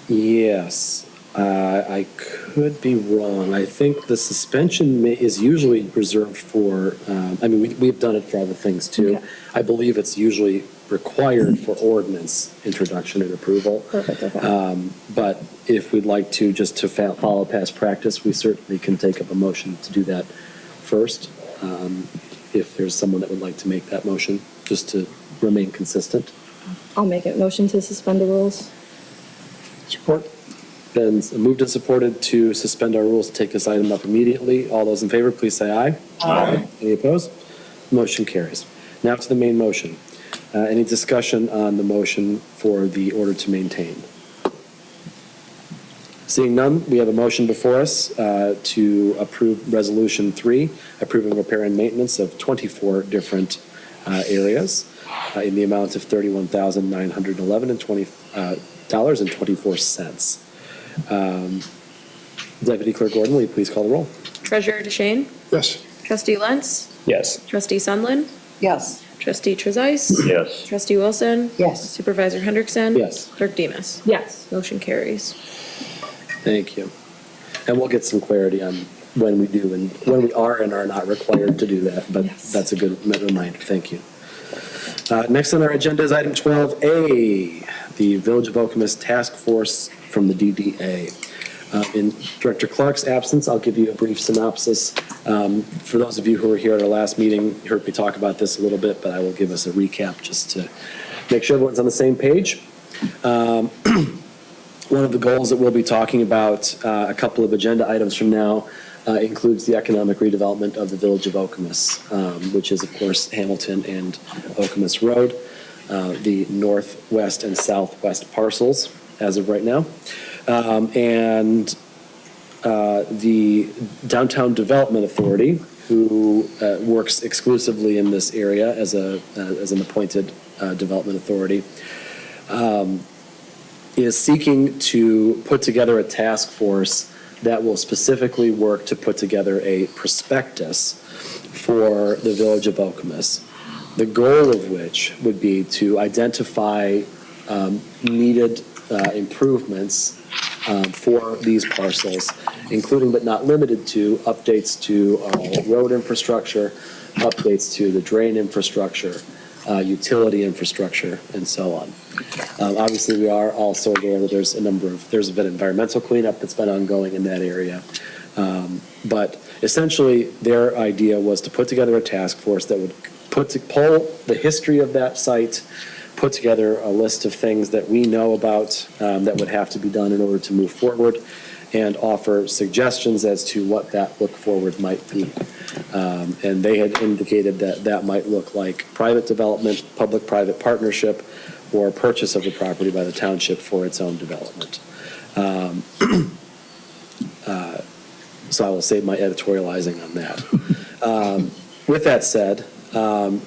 Yes, I could be wrong. I think the suspension is usually reserved for, we've done it for other things too. Okay. I believe it's usually required for ordinance introduction and approval. Perfect, okay. But if we'd like to, just to follow past practice, we certainly can take up a motion to do that first. If there's someone that would like to make that motion, just to remain consistent. I'll make it. Motion to suspend the rules. Support. Then moved and supported to suspend our rules to take this item up immediately. All those in favor, please say aye. Aye. Any opposed? Motion carries. Now to the main motion. Any discussion on the motion for the order to maintain? Seeing none, we have a motion before us to approve Resolution 3, approving repair and maintenance of 24 different areas in the amount of $31,911.24. Deputy Clerk Gordon, will you please call the roll? Treasurer DeShane? Yes. Trustee Lentz? Yes. Trustee Sundlin? Yes. Trustee Trezise? Yes. Trustee Wilson? Yes. Supervisor Hendrickson? Yes. Clerk Demas? Yes. Motion carries. Thank you. And we'll get some clarity on when we do and when we are and are not required to do that, but Yes. that's a good reminder. Thank you. Next on our agenda is item 12A, the Village of Okemos Task Force from the DDA. In Director Clark's absence, I'll give you a brief synopsis. For those of you who were here at our last meeting, you heard me talk about this a little bit, but I will give us a recap just to make sure everyone's on the same page. One of the goals that we'll be talking about a couple of agenda items from now includes the economic redevelopment of the Village of Okemos, which is, of course, Hamilton and Okemos Road, the northwest and southwest parcels as of right now. And the Downtown Development Authority, who works exclusively in this area as an appointed development authority, is seeking to put together a task force that will specifically work to put together a prospectus for the Village of Okemos, the goal of which would be to identify needed improvements for these parcels, including but not limited to updates to road infrastructure, updates to the drain infrastructure, utility infrastructure, and so on. Obviously, we are also aware that there's been environmental cleanup that's been ongoing in that area. But essentially, their idea was to put together a task force that would pull the history of that site, put together a list of things that we know about that would have to be done in order to move forward, and offer suggestions as to what that look forward might be. And they had indicated that that might look like private development, public-private partnership, or purchase of the property by the township for its own development. So I will save my editorializing on that. With that said,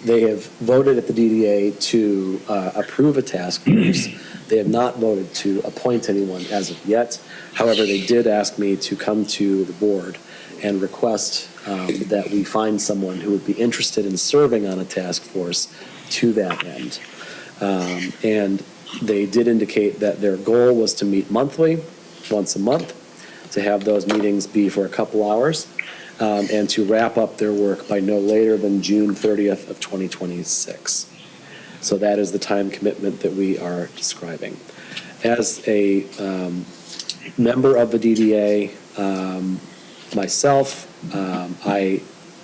they have voted at the DDA to approve a task force. They have not voted to appoint anyone as of yet. However, they did ask me to come to the board and request that we find someone who would be interested in serving on a task force to that end. And they did indicate that their goal was to meet monthly, once a month, to have those meetings be for a couple hours, and to wrap up their work by no later than June 30th of 2026. So that is the time commitment that we are describing. As a member of the DDA, myself, I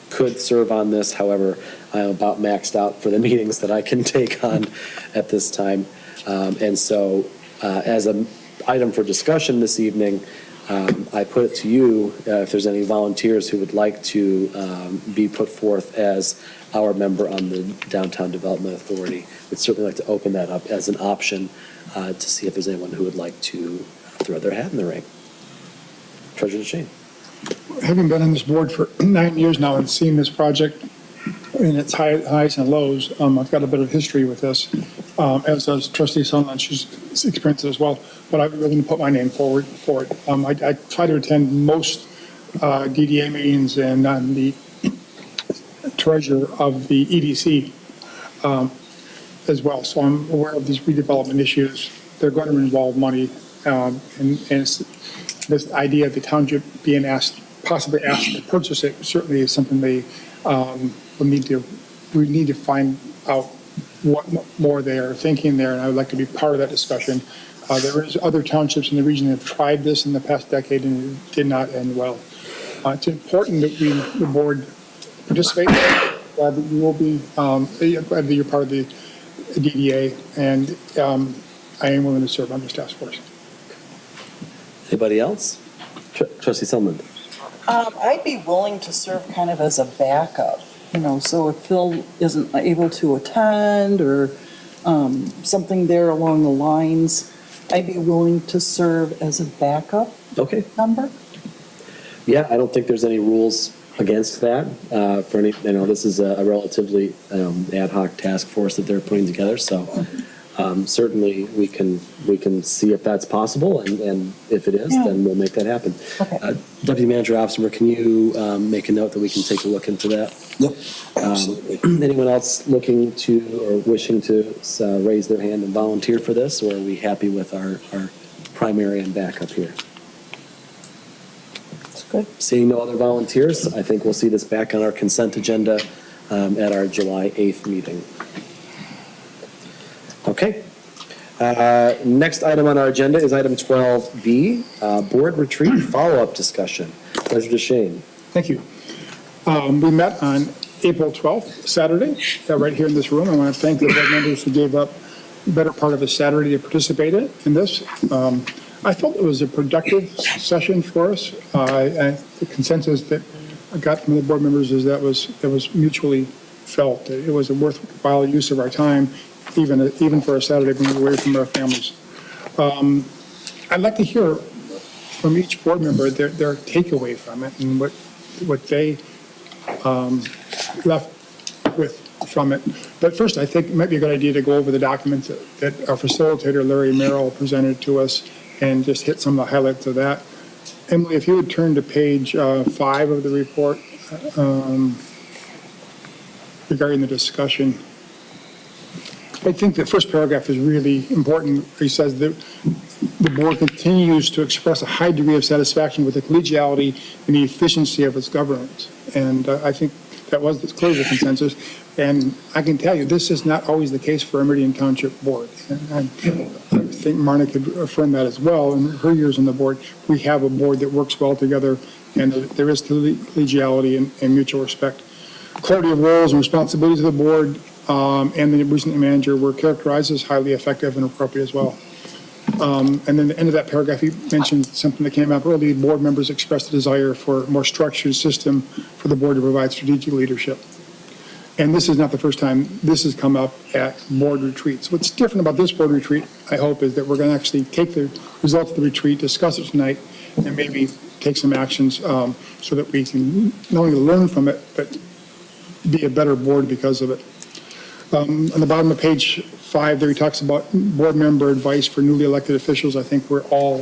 could serve on this. However, I'm about maxed out for the meetings that I can take on at this time. And so as an item for discussion this evening, I put it to you if there's any volunteers who would like to be put forth as our member on the Downtown Development Authority. We'd certainly like to open that up as an option to see if there's anyone who would like to throw their hat in the ring. Treasurer DeShane. having been on this board for 9 years now and seeing this project in its highs and lows, I've got a bit of history with this, as does trustee Sunland. She's experienced it as well, but I'm willing to put my name forward for it. I try to attend most DDA meetings, and I'm the treasurer of the EDC as well, so I'm aware of these redevelopment issues. They're going to involve money, and it's, this idea of the township being possibly asked to purchase it certainly is something they we need to find out what more they are thinking there, and I would like to be part of that discussion. There is other townships in the region that have tried this in the past decade, and it did not end well. It's important that the board participate. Glad that you will be, glad that you're part of the DDA, and I am willing to serve on this task force. Anybody else? Trustee Sunland. I'd be willing to serve kind of as a backup, so if Phil isn't able to attend or something there along the lines, I'd be willing to serve as a backup member. Yeah, I don't think there's any rules against that. For any, this is a relatively ad hoc task force that they're putting together, so certainly we can see if that's possible, and if it is, then we'll make that happen. Okay. Deputy Manager Officer, can you make a note that we can take a look into that? Yep, absolutely. Anyone else looking to or wishing to raise their hand and volunteer for this, or are we happy with our primary and backup here? That's good. Seeing no other volunteers, I think we'll see this back on our consent agenda at our July 8th meeting. Okay. Next item on our agenda is item 12B, board retreat follow-up discussion. Pleasure to Shane. Thank you. We met on April 12th, Saturday, right here in this room. I want to thank the board members who gave up the better part of a Saturday to participate in this. I felt it was a productive session for us. The consensus that I got from the board members is that was mutually felt. It was a worthwhile use of our time, even for a Saturday when we're away from our families. I'd like to hear from each board member their takeaway from it and what they left with from it. But first, I think it might be a good idea to go over the documents that our facilitator, Larry Merrill, presented to us and just hit some of the highlights of that. Emily, if you would turn to page 5 of the report regarding the discussion. I think the first paragraph is really important. He says that the board continues to express a high degree of satisfaction with the collegiality and the efficiency of its governance. And I think that was clearly the consensus. And I can tell you, this is not always the case for a Meridian Township Board. And I think Marna could affirm that as well. In her years on the board, we have a board that works well together, and there is collegiality and mutual respect. Clarity of roles and responsibilities of the board and the recent manager were characterized as highly effective and appropriate as well. And then the end of that paragraph, he mentioned something that came up early. Board members expressed a desire for a more structured system for the board to provide strategic leadership. And this is not the first time this has come up at board retreats. What's different about this board retreat, I hope, is that we're going to actually take the results of the retreat, discuss it tonight, and maybe take some actions so that we can not only learn from it, but be a better board because of it. On the bottom of page 5 there, he talks about board member advice for newly elected officials. I think we're all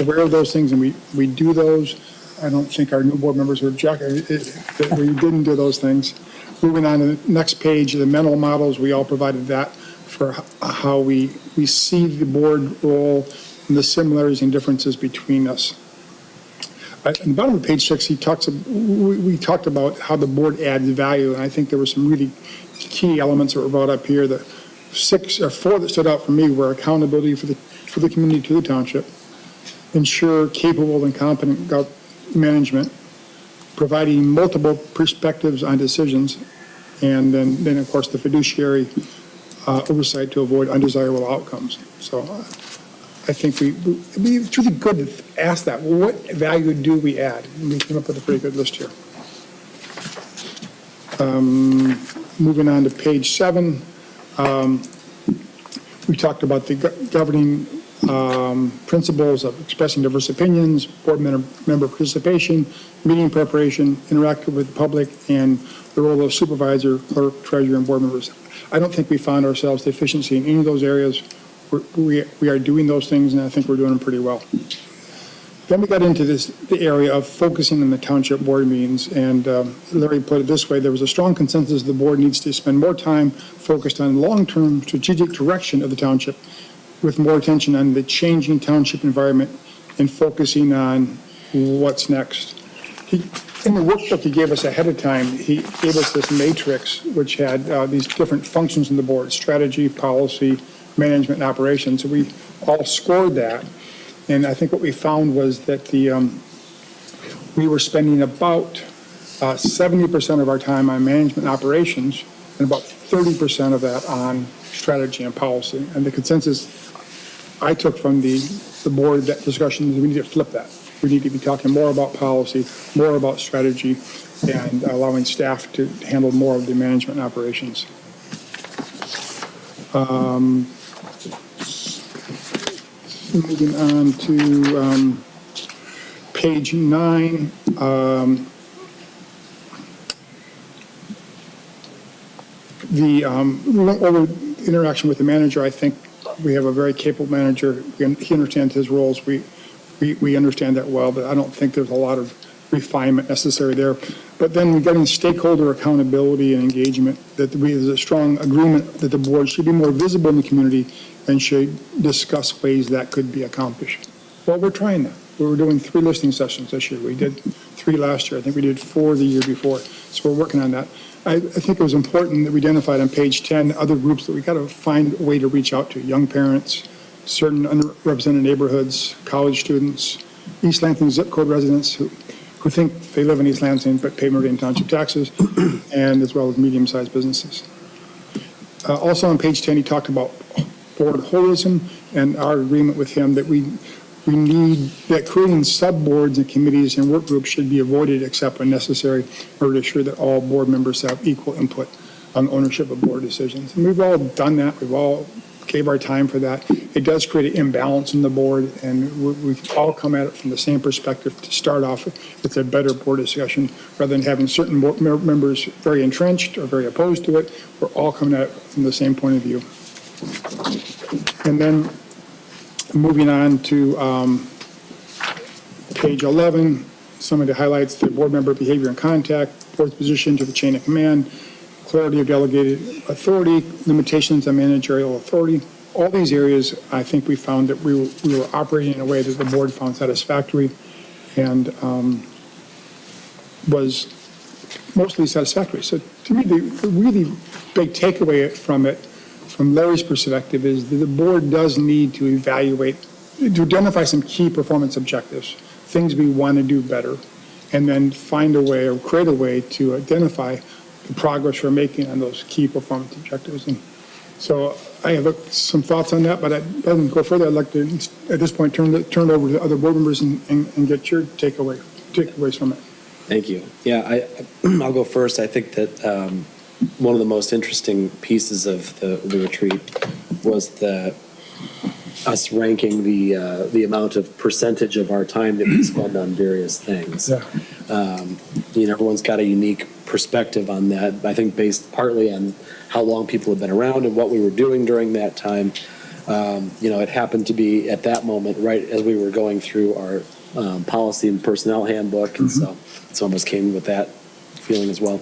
aware of those things, and we do those. I don't think our new board members would object that we didn't do those things. Moving on to the next page, the mental models, we all provided that for how we see the board role and the similarities and differences between us. On the bottom of page 6, we talked about how the board adds value, and I think there were some really key elements that were brought up here. The 4 that stood out for me were accountability for the community to the township, ensure capable and competent management, providing multiple perspectives on decisions, and then of course the fiduciary oversight to avoid undesirable outcomes. So I think it's really good to ask that. What value do we add? And we came up with a pretty good list here. Moving on to page 7, we talked about the governing principles of expressing diverse opinions, board member participation, meeting preparation, interacting with the public, and the role of supervisor, clerk, treasurer, and board members. I don't think we found ourselves deficiency in any of those areas. We are doing those things, and I think we're doing them pretty well. Then we got into the area of focusing on the township board meetings, and Larry put it this way: there was a strong consensus the board needs to spend more time focused on long-term strategic direction of the township, with more attention on the changing township environment and focusing on what's next. In the workbook he gave us ahead of time, he gave us this matrix which had these different functions in the board: strategy, policy, management, and operations. So we all scored that. And I think what we found was that we were spending about 70% of our time on management and operations, and about 30% of that on strategy and policy. And the consensus I took from the board that discussion is we need to flip that. We need to be talking more about policy, more about strategy, and allowing staff to handle more of the management and operations. Moving on to page 9. Over interaction with the manager, I think we have a very capable manager. He understands his roles. We understand that well, but I don't think there's a lot of refinement necessary there. But then regarding stakeholder accountability and engagement, that there's a strong agreement that the board should be more visible in the community and should discuss ways that could be accomplished. Well, we're trying that. We were doing 3 listening sessions this year. We did 3 last year. I think we did 4 the year before. So we're working on that. I think it was important that we identified on page 10 other groups that we got to find a way to reach out to: young parents, certain underrepresented neighborhoods, college students, East Lansing zip code residents who think they live in East Lansing but pay Meridian Township taxes, and as well as medium-sized businesses. Also on page 10, he talked about board holism and our agreement with him that we need that creating sub-boards and committees and work groups should be avoided except when necessary in order to ensure that all board members have equal input on ownership of board decisions. And we've all done that. We've all gave our time for that. It does create an imbalance in the board, and we all come at it from the same perspective to start off. It's a better board discussion rather than having certain board members very entrenched or very opposed to it. We're all coming at it from the same point of view. And then moving on to page 11, some of the highlights: the board member behavior and contact, board's position to the chain of command, clarity of delegated authority, limitations on managerial authority. All these areas, I think we found that we were operating in a way that the board found satisfactory and was mostly satisfactory. So to me, the really big takeaway from Larry's perspective is that the board does need to evaluate, to identify some key performance objectives, things we want to do better, and then find a way or create a way to identify the progress we're making on those key performance objectives. And so I have some thoughts on that, but rather than go further, I'd like to, at this point, turn it over to other board members and get your takeaways from it. Thank you. Yeah, I'll go first. I think that one of the most interesting pieces of the retreat was us ranking the amount of percentage of our time that we spend on various things. Yeah. Everyone's got a unique perspective on that. I think based partly on how long people have been around and what we were doing during that time. It happened to be at that moment right as we were going through our policy and personnel handbook, and so it's almost came with that feeling as well.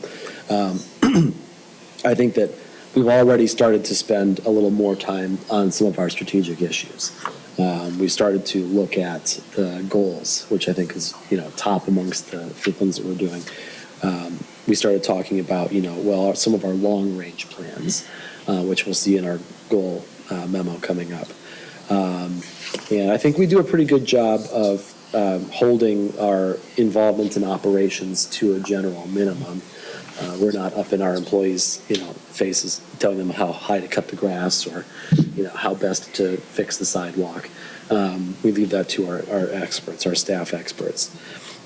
I think that we've already started to spend a little more time on some of our strategic issues. We started to look at the goals, which I think is, top amongst the things that we're doing. We started talking about, some of our long-range plans, which we'll see in our goal memo coming up. And I think we do a pretty good job of holding our involvement in operations to a general minimum. We're not up in our employees' faces telling them how high to cut the grass or how best to fix the sidewalk. We leave that to our experts, our staff experts.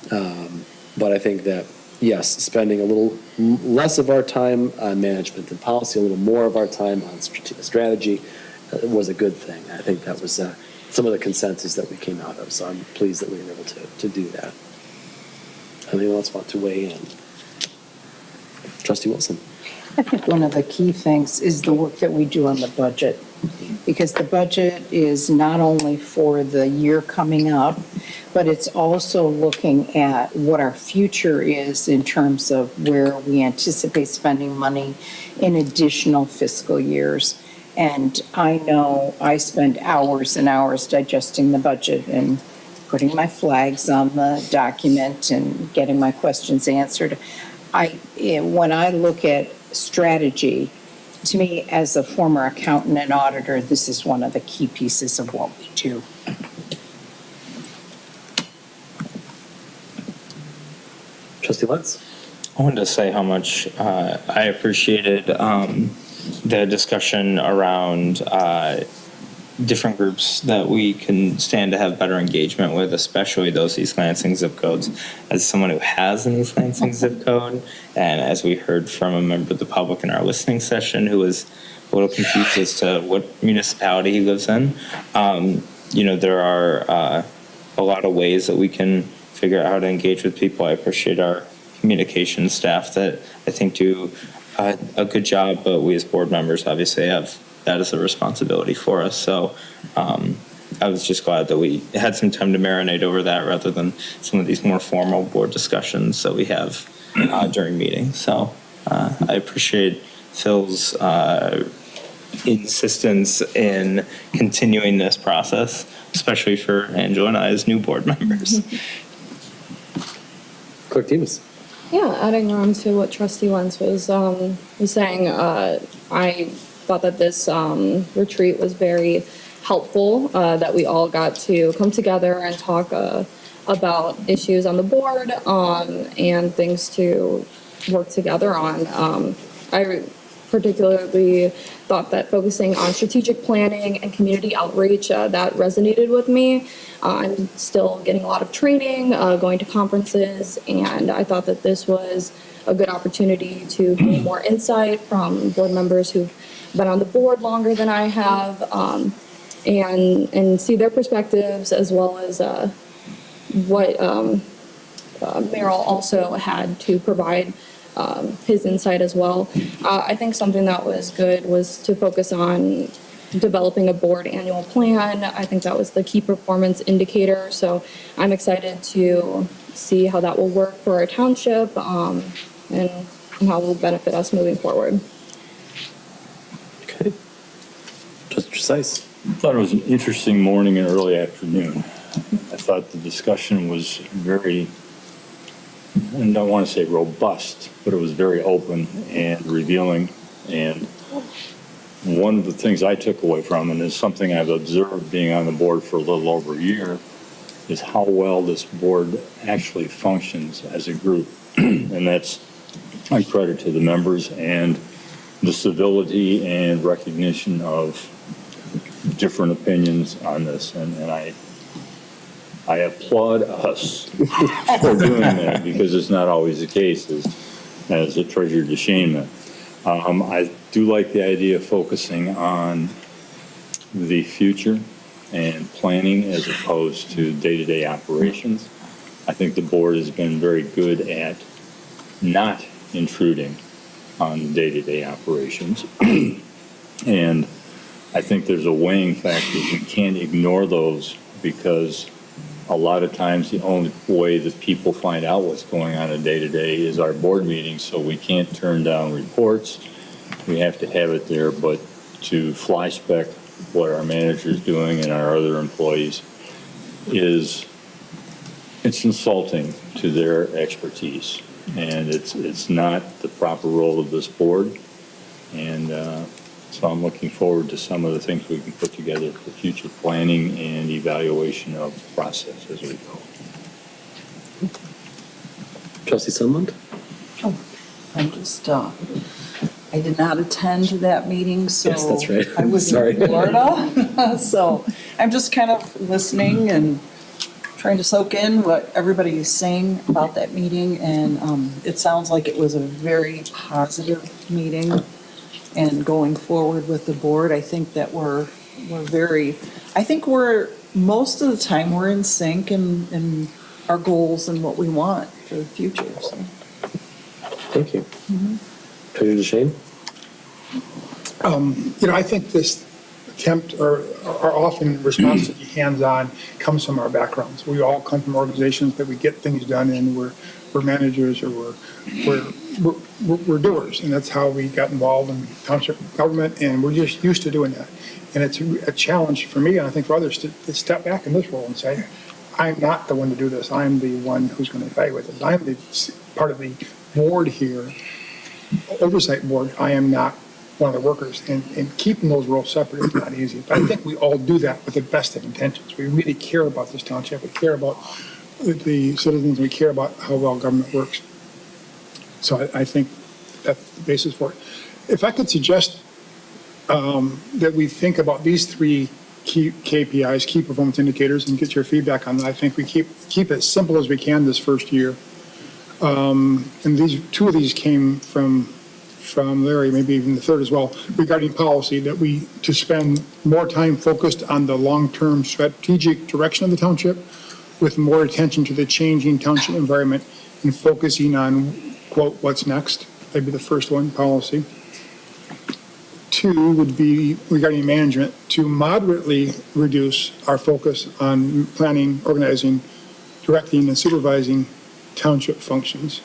But I think that, yes, spending a little less of our time on management and policy, a little more of our time on strategy was a good thing. I think that was some of the consensus that we came out of. So I'm pleased that we were able to do that. Anyone else want to weigh in? Trustee Wilson. I think one of the key things is the work that we do on the budget, because the budget is not only for the year coming up, but it's also looking at what our future is in terms of where we anticipate spending money in additional fiscal years. And I know I spend hours and hours digesting the budget and putting my flags on the document and getting my questions answered. When I look at strategy, to me, as a former accountant and auditor, this is one of the key pieces of what we do. Trustee Lentz. I wanted to say how much I appreciated the discussion around different groups that we can stand to have better engagement with, especially those East Lansing zip codes. As someone who has an East Lansing zip code, and as we heard from a member of the public in our listening session who was a little confused as to what municipality he lives in, there are a lot of ways that we can figure out how to engage with people. I appreciate our communication staff that I think do a good job, but we as board members obviously have that as a responsibility for us. So I was just glad that we had some time to marinate over that rather than some of these more formal board discussions that we have during meetings. So I appreciate Phil's insistence in continuing this process, especially for Angela and I as new board members. Clerk Demas. Yeah, adding on to what Trustee Lentz was saying, I thought that this retreat was very helpful, that we all got to come together and talk about issues on the board and things to work together on. I particularly thought that focusing on strategic planning and community outreach, that resonated with me. I'm still getting a lot of training, going to conferences, and I thought that this was a good opportunity to gain more insight from board members who've been on the board longer than I have, and see their perspectives, as well as what Merrill also had to provide his insight as well. I think something that was good was to focus on developing a board annual plan. I think that was the key performance indicator. So I'm excited to see how that will work for our township and how it will benefit us moving forward. Okay. Trustee Trezise. I thought it was an interesting morning and early afternoon. I thought the discussion was very, I don't want to say robust, but it was very open and revealing. And one of the things I took away from, and is something I've observed being on the board for a little over a year, is how well this board actually functions as a group. And that's my credit to the members and the civility and recognition of different opinions on this. And I applaud us for doing that, because it's not always the case as a treasurer DeShane. I do like the idea of focusing on the future and planning as opposed to day-to-day operations. I think the board has been very good at not intruding on day-to-day operations. And I think there's a weighing factor. We can't ignore those, because a lot of times the only way that people find out what's going on a day-to-day is our board meetings, so we can't turn down reports. We have to have it there, but to fly spec what our manager's doing and our other employees it's insulting to their expertise, and it's not the proper role of this board. And so I'm looking forward to some of the things we can put together for future planning and evaluation of the process as we go. Trustee Sunland. Oh, I'm just, I did not attend that meeting, so. Yes, that's right. I was Sorry. in Florida, so I'm just kind of listening and trying to soak in what everybody is saying about that meeting, and it sounds like it was a very positive meeting. And going forward with the board, I think that we're most of the time, we're in sync in our goals and what we want for the future, so. Thank you. Treasurer DeShane? I think this attempt or often response to be hands-on comes from our backgrounds. We all come from organizations that we get things done in. We're managers or we're doers, and that's how we got involved in township government, and we're just used to doing that. And it's a challenge for me, and I think for others, to step back in this role and say, I'm not the one to do this. I'm the one who's going to evaluate this. I'm the part of the board here, oversight board. I am not one of the workers, and keeping those roles separate is not easy. But I think we all do that with the best of intentions. We really care about this township. We care about the citizens. We care about how well government works. So I think that's the basis for it. If I could suggest that we think about these three key KPIs, key performance indicators, and get your feedback on that. I think we keep it as simple as we can this first year. And two of these came from Larry, maybe even the third as well, regarding policy, that to spend more time focused on the long-term strategic direction of the township with more attention to the changing township environment and focusing on, quote, what's next. That'd be the first one, policy. Two would be regarding management, to moderately reduce our focus on planning, organizing, directing, and supervising township functions.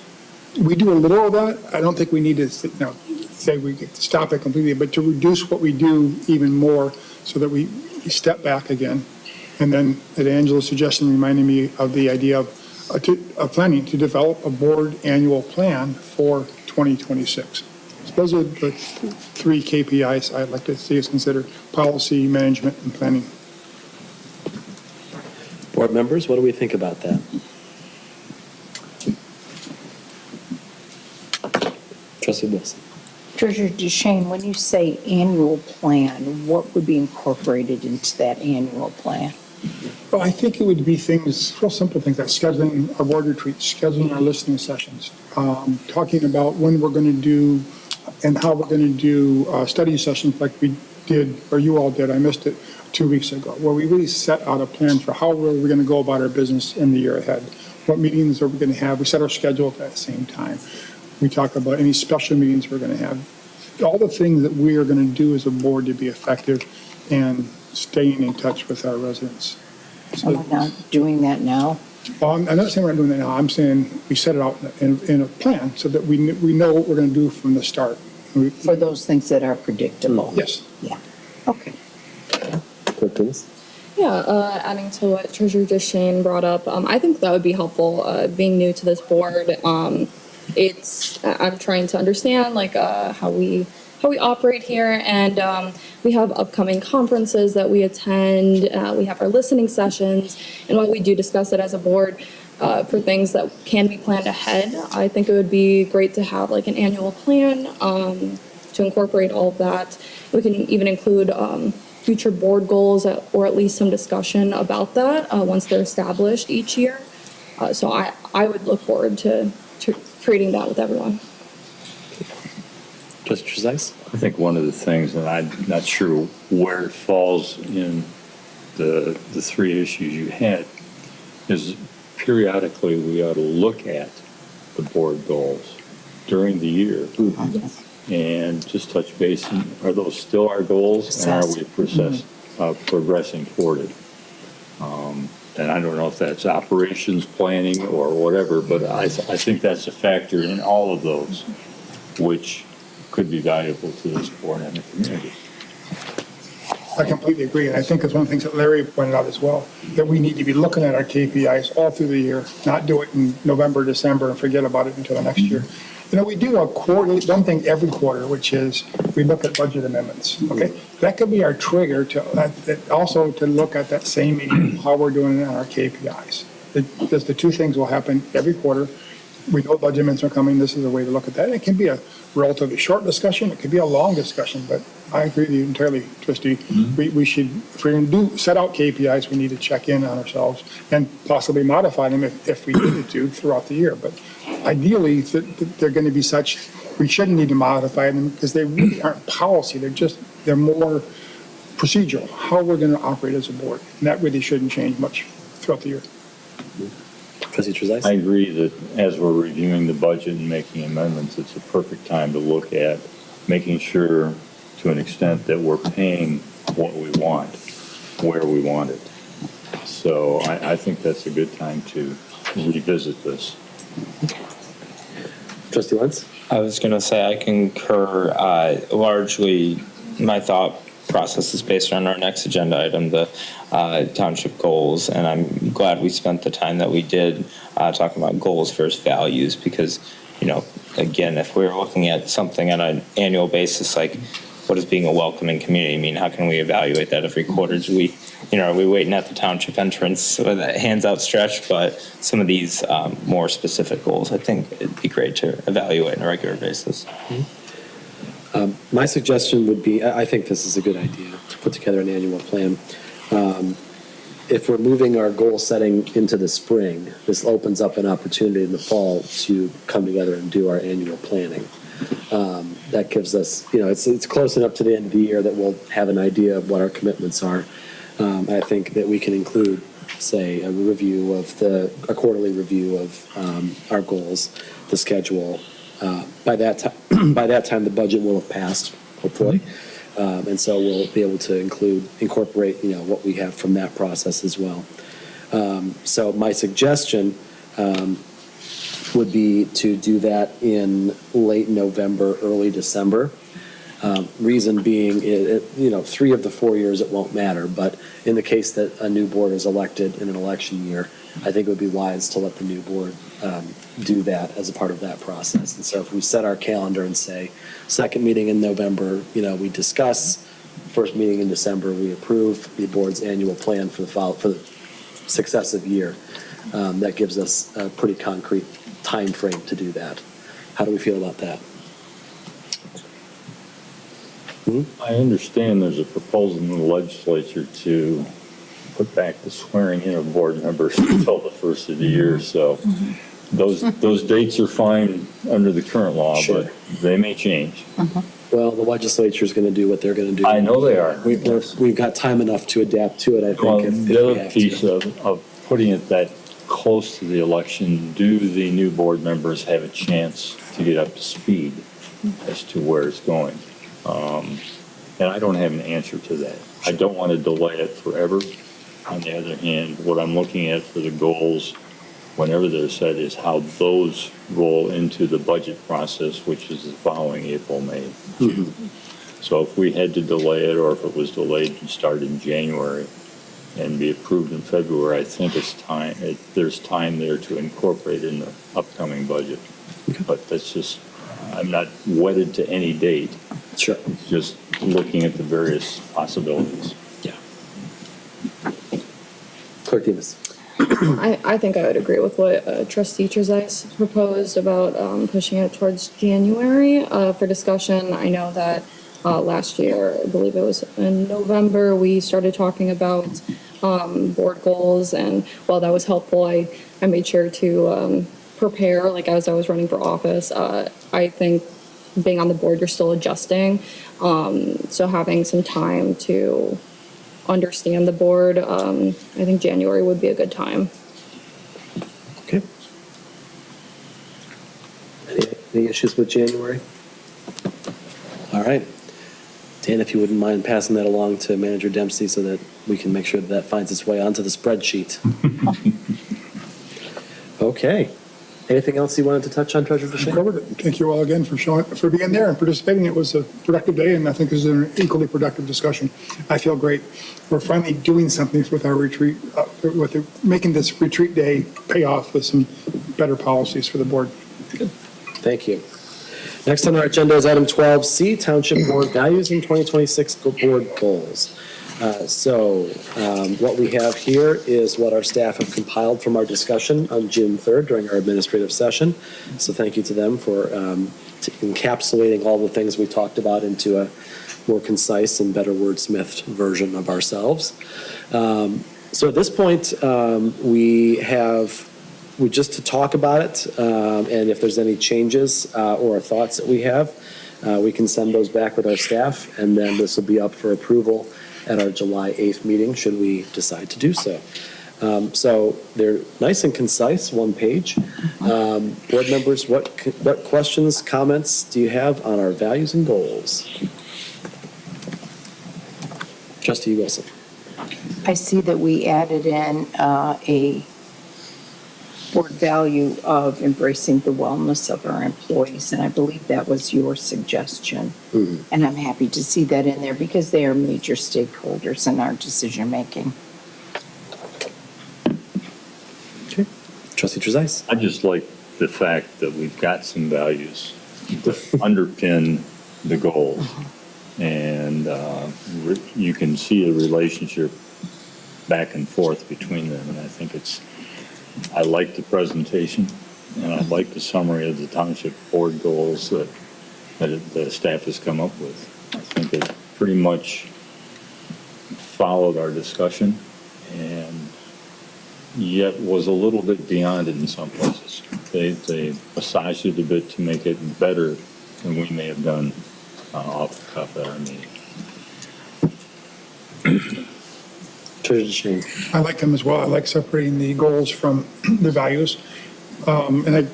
We do a little of that. I don't think we need to say we stop it completely, but to reduce what we do even more so that we step back again. And then at Angela's suggestion reminded me of the idea of planning to develop a board annual plan for 2026. So those are the three KPIs I'd like to see us consider: policy, management, and planning. Board members, what do we think about that? Trustee Wilson. Treasurer DeShane, when you say annual plan, what would be incorporated into that annual plan? Well, I think it would be things, real simple things like scheduling our board retreats, scheduling our listening sessions, talking about when we're going to do and how we're going to do study sessions like we did, or you all did, I missed it 2 weeks ago, where we really set out a plan for how we're going to go about our business in the year ahead. What meetings are we going to have? We set our schedule at the same time. We talk about any special meetings we're going to have. All the things that we are going to do as a board to be effective and staying in touch with our residents. So we're not doing that now? Well, I'm not saying we're not doing that now. I'm saying we set it out in a plan so that we know what we're going to do from the start. For those things that are predictable? Yes. Yeah, okay. Yeah, adding to what Treasurer DeShane brought up, I think that would be helpful, being new to this board. I'm trying to understand how we operate here, and we have upcoming conferences that we attend. We have our listening sessions, and while we do discuss it as a board for things that can be planned ahead, I think it would be great to have an annual plan to incorporate all of that. We can even include future board goals or at least some discussion about that once they're established each year. So I would look forward to creating that with everyone. Trustee Zeiss? I think one of the things, and I'm not sure where it falls in the three issues you had, is periodically we ought to look at the board goals during the year and just touch base. Are those still our goals, and are we progressing toward it? And I don't know if that's operations planning or whatever, but I think that's a factor in all of those, which could be valuable to this board and the community. I completely agree, and I think it's one of the things that Larry pointed out as well, that we need to be looking at our KPIs all through the year, not do it in November, December, and forget about it until the next year. We do a quarterly, one thing every quarter, which is we look at budget amendments, okay? That could be our trigger to also to look at that same meeting, how we're doing on our KPIs. Because the two things will happen every quarter. We know budget amendments are coming. This is a way to look at that. It can be a relatively short discussion. It could be a long discussion, but I agree with you entirely, Trustee. We should, if we're going to set out KPIs, we need to check in on ourselves and possibly modify them if we needed to throughout the year. But ideally, they're going to be such, we shouldn't need to modify them because they really aren't policy. They're more procedural, how we're going to operate as a board. And that really shouldn't change much throughout the year. Trustee Trezise? I agree that as we're reviewing the budget and making amendments, it's a perfect time to look at making sure to an extent that we're paying what we want, where we want it. So I think that's a good time to revisit this. Trustee Lentz? I was going to say I concur. Largely, my thought process is based on our next agenda item, the township goals, and I'm glad we spent the time that we did talking about goals versus values, because, you know, again, if we're looking at something on an annual basis, like what is being a welcoming community mean? How can we evaluate that every quarter? Do we, you know, are we waiting at the township entrance with that hands outstretched? But some of these more specific goals, I think it'd be great to evaluate on a regular basis. My suggestion would be, I think this is a good idea, to put together an annual plan. If we're moving our goal setting into the spring, this opens up an opportunity in the fall to come together and do our annual planning. That gives us, you know, it's close enough to the end of the year that we'll have an idea of what our commitments are. I think that we can include, say, a quarterly review of our goals, the schedule. By that time, the budget will have passed, hopefully. And so we'll be able to incorporate, you know, what we have from that process as well. So my suggestion would be to do that in late November, early December. Reason being, you know, 3 of the 4 years it won't matter, but in the case that a new board is elected in an election year, I think it would be wise to let the new board do that as a part of that process. And so if we set our calendar and say, second meeting in November, you know, we discuss, first meeting in December, we approve the board's annual plan for the successive year. That gives us a pretty concrete time frame to do that. How do we feel about that? I understand there's a proposal in the legislature to put back the swearing in of board members until the first of the year, so those dates are fine under the current law, Sure. but they may change. Well, the legislature is going to do what they're going to do. I know they are. We've got time enough to adapt to it, I think, Well, if the we other have piece to. of putting it that close to the election, do the new board members have a chance to get up to speed as to where it's going? And I don't have an answer to that. I don't want to delay it forever. On the other hand, what I'm looking at for the goals, whenever they're set, is how those roll into the budget process, which is the following April, May, June. So if we had to delay it, or if it was delayed and start in January and be approved in February, I think it's time, there's time there to incorporate in the upcoming budget. But that's just, I'm not wedded to any date. Sure. It's just looking at the various possibilities. Yeah. Clerk Demas. I think I would agree with what Trustee Trezise proposed about pushing it towards January for discussion. I know that last year, I believe it was in November, we started talking about board goals, and while that was helpful, I made sure to prepare, like as I was running for office. I think being on the board, you're still adjusting, so having some time to understand the board, I think January would be a good time. Okay. Any issues with January? All right. Dan, if you wouldn't mind passing that along to Manager Dempsey so that we can make sure that finds its way onto the spreadsheet. Okay. Anything else you wanted to touch on, Treasurer Boucher? Covered it. Thank you all again for being there and participating. It was a productive day, and I think this is an equally productive discussion. I feel great. We're finally doing something with our retreat, making this retreat day pay off with some better policies for the board. Good. Thank you. Next on our agenda is item 12C, Township Board Values and 2026 Board Goals. What we have here is what our staff have compiled from our discussion on June 3rd during our administrative session. So thank you to them for encapsulating all the things we talked about into a more concise and better wordsmithed version of ourselves. So at this point, we just to talk about it, and if there's any changes or thoughts that we have, we can send those back with our staff, and then this will be up for approval at our July 8th meeting, should we decide to do so. So they're nice and concise, one page. Board members, what questions, comments do you have on our values and goals? Trustee Wilson. I see that we added in a board value of embracing the wellness of our employees, and I believe that was your suggestion. Mm-hmm. And I'm happy to see that in there because they are major stakeholders in our decision-making. Okay. Trustee Trezise. I just like the fact that we've got some values that underpin the goals. And you can see a relationship back and forth between them. And I think I like the presentation, and I like the summary of the township board goals that the staff has come up with. I think it pretty much followed our discussion and yet was a little bit beyond it in some places. They massaged it a bit to make it better than we may have done off the cuff at our meeting. I like them as well. I like separating the goals from the values. And I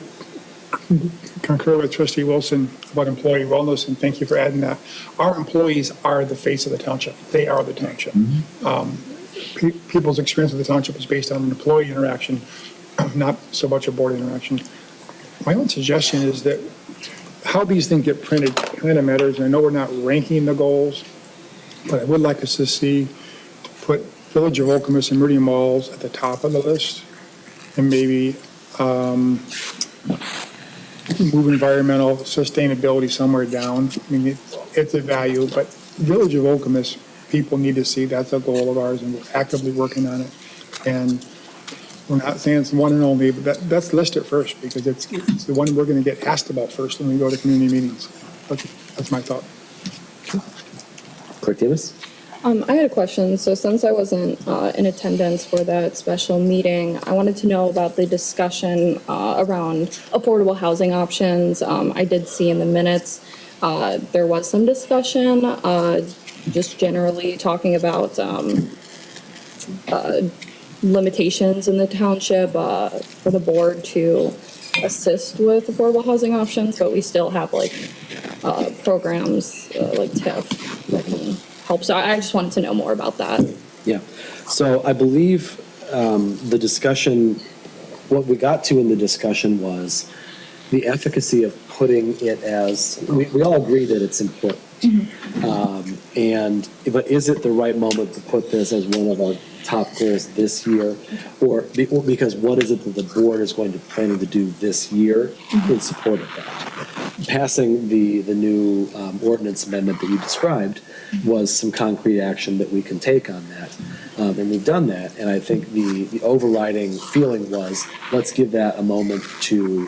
concur with Trustee Wilson about employee wellness, and thank you for adding that. Our employees are the face of the township. They are the township. People's experience with the township is based on an employee interaction, not so much a board interaction. My own suggestion is that how these things get printed kind of matters. And I know we're not ranking the goals, but I would like us to see, to put Village of Okemos and Meridian Malls at the top of the list, and maybe move environmental sustainability somewhere down. I mean, it's a value, but Village of Okemos, people need to see that's a goal of ours, and we're actively working on it. And we're not saying it's one and only, but that's listed first, because it's the one we're going to get asked about first when we go to community meetings. That's my thought. Clerk Davis? I had a question. So since I wasn't in attendance for that special meeting, I wanted to know about the discussion around affordable housing options. I did see in the minutes there was some discussion, just generally talking about limitations in the township for the board to assist with affordable housing options, but we still have like programs like TIF that can help. So I just wanted to know more about that. Yeah. So I believe the discussion, what we got to in the discussion was the efficacy of putting it as, we all agree that it's important. But is it the right moment to put this as one of our top goals this year? Or because what is it that the board is going to planning to do this year in support of that? Passing the new ordinance amendment that you described was some concrete action that we can take on that. And we've done that. And I think the overriding feeling was, let's give that a moment to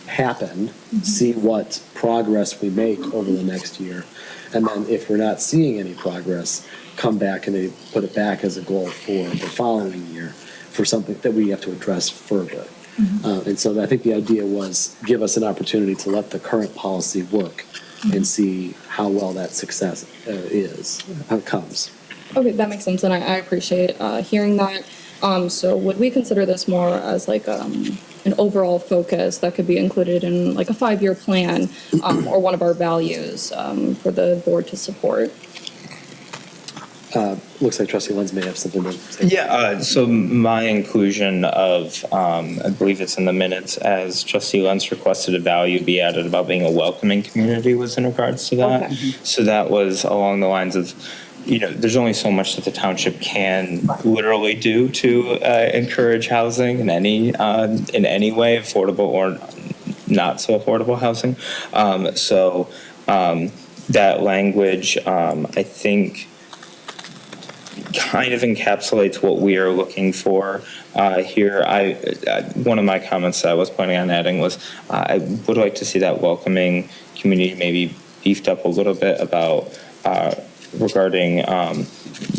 happen, see what progress we make over the next year. And then if we're not seeing any progress, come back and they put it back as a goal for the following year for something that we have to address further. And so I think the idea was give us an opportunity to let the current policy work and see how well that success is, how it comes. Okay, that makes sense, and I appreciate hearing that. So would we consider this more as like an overall focus that could be included in like a 5-year plan or one of our values for the board to support? Looks like Trustee Lenz may have something to say. Yeah, so my inclusion of, I believe it's in the minutes, as Trustee Lenz requested a value be added about being a welcoming community was in regards to that. Okay. So that was along the lines of, there's only so much that the township can literally do to encourage housing in any way, affordable or not so affordable housing. So that language, I think, kind of encapsulates what we are looking for here. One of my comments that I was planning on adding was I would like to see that welcoming community maybe beefed up a little bit about regarding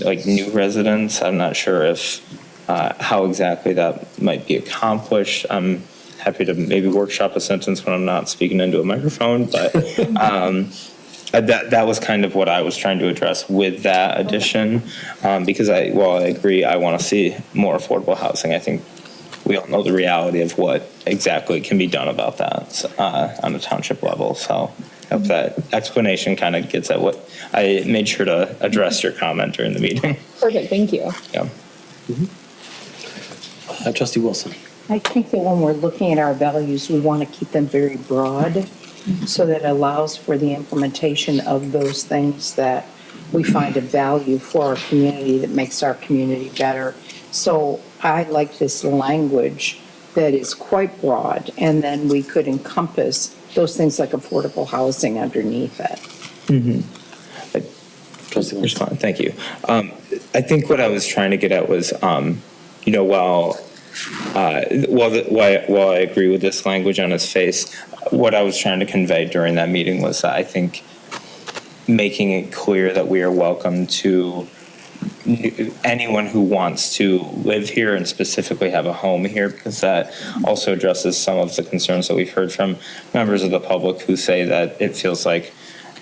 like new residents. I'm not sure if how exactly that might be accomplished. I'm happy to maybe workshop a sentence when I'm not speaking into a microphone, but That was kind of what I was trying to address with that addition, because while I agree, I want to see more affordable housing. I think we all know the reality of what exactly can be done about that on a township level. So I hope that explanation kind of gets at what I made sure to address your comment during the meeting. Perfect, thank you. Yeah. Trustee Wilson. I think that when we're looking at our values, we want to keep them very broad so that it allows for the implementation of those things that we find of value for our community that makes our community better. So I like this language that is quite broad, and then we could encompass those things like affordable housing underneath it. Respond. Thank you. I think what I was trying to get at was, while I agree with this language on its face, what I was trying to convey during that meeting was that I think making it clear that we are welcome to anyone who wants to live here and specifically have a home here, because that also addresses some of the concerns that we've heard from members of the public who say that it feels like,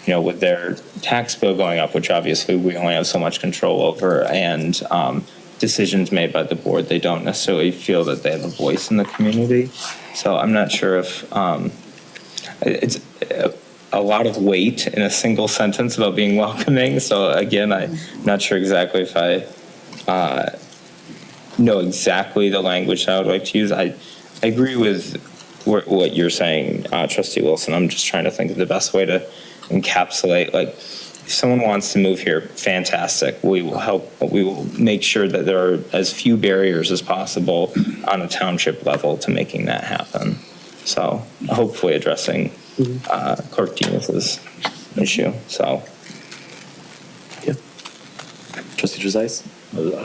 with their tax bill going up, which obviously we only have so much control over, and decisions made by the board, they don't necessarily feel that they have a voice in the community. So I'm not sure if it's a lot of weight in a single sentence about being welcoming. So again, I'm not sure exactly if I know exactly the language I would like to use. I agree with what you're saying, Trustee Wilson. I'm just trying to think of the best way to encapsulate, if someone wants to move here, fantastic. We will help. We will make sure that there are as few barriers as possible on a township level to making that happen. So hopefully addressing Clerk Demus's issue. So, yeah. Trustee Trezise?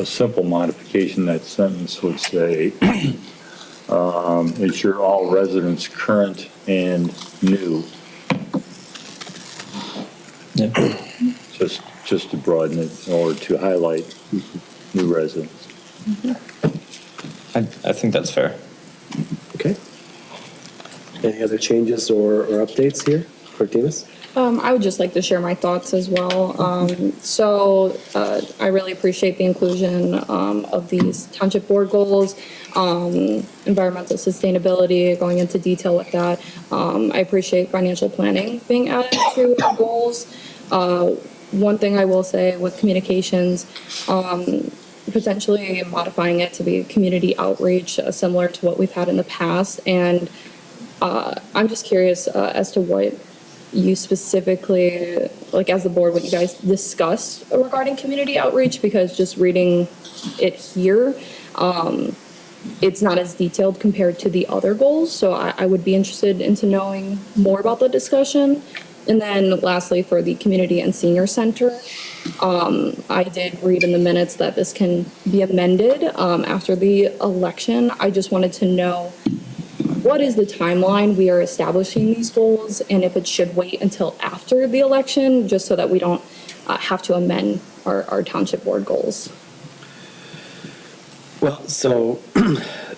A simple modification, that sentence would say, ensure all residents current and new. yeah. Just to broaden it or to highlight new residents. I think that's fair. Okay. Any other changes or updates here? Clerk Demus? I would just like to share my thoughts as well. I really appreciate the inclusion of these township board goals, environmental sustainability, going into detail with that. I appreciate financial planning being added to our goals. One thing I will say with communications, potentially modifying it to be community outreach, similar to what we've had in the past. And I'm just curious as to what you specifically, as the board, what you guys discussed regarding community outreach, because just reading it here, it's not as detailed compared to the other goals. So I would be interested into knowing more about the discussion. And then lastly, for the community and senior center, I did read in the minutes that this can be amended after the election. I just wanted to know, what is the timeline we are establishing these goals, and if it should wait until after the election, just so that we don't have to amend our township board goals? Well, so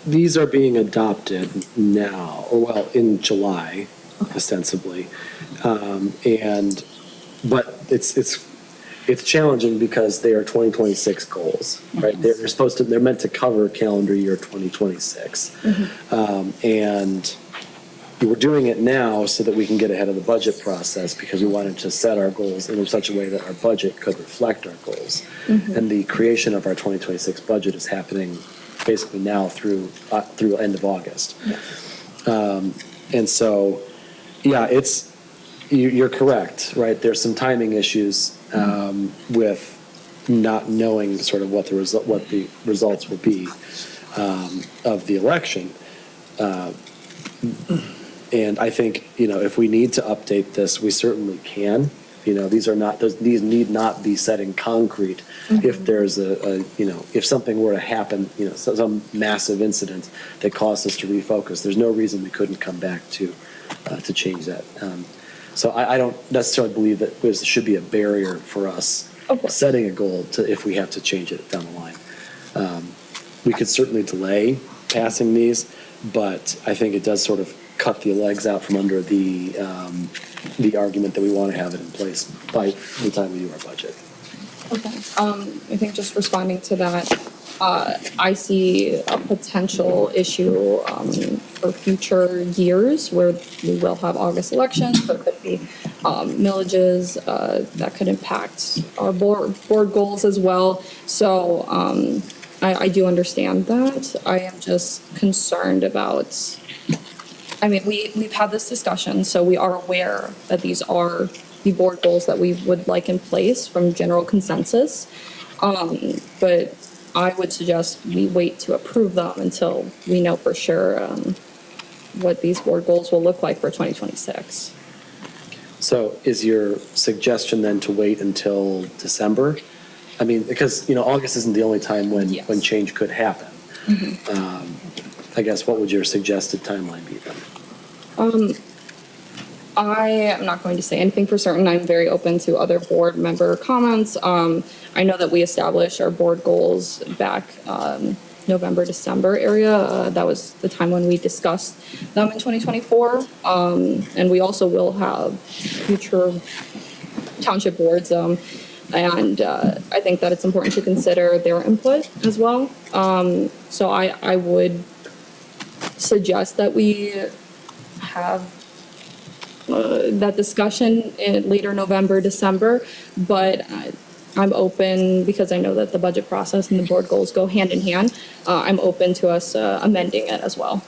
these are being adopted now, in July, ostensibly. But it's challenging because they are 2026 goals, right? They're meant to cover calendar year 2026. And we're doing it now so that we can get ahead of the budget process, because we wanted to set our goals in such a way that our budget could reflect our goals. And the creation of our 2026 budget is happening basically now through end of August. And so, yeah, you're correct, right? There's some timing issues with not knowing sort of what the results will be of the election. And I think, if we need to update this, we certainly can. These need not be set in concrete. If there's if something were to happen, some massive incident that caused us to refocus, there's no reason we couldn't come back to change that. So I don't necessarily believe that there should be a barrier for us setting a goal if we have to change it down the line. We could certainly delay passing these, but I think it does sort of cut the legs out from under the argument that we want to have it in place by the time we do our budget. Okay, I think just responding to that, I see a potential issue for future years where we will have August elections. There could be millages that could impact our board goals as well. So I do understand that. I am just concerned about, I mean, we've had this discussion, so we are aware that these are the board goals that we would like in place from general consensus. But I would suggest we wait to approve them until we know for sure what these board goals will look like for 2026. So is your suggestion then to wait until December? I mean, because, August isn't the only time when change could happen. I guess what would your suggested timeline be then? I am not going to say anything for certain. I'm very open to other board member comments. I know that we established our board goals back November, December area. That was the time when we discussed them in 2024. And we also will have future township boards. And I think that it's important to consider their input as well. So I would suggest that we have that discussion in later November, December, but I'm open because I know that the budget process and the board goals go hand in hand. I'm open to us amending it as well.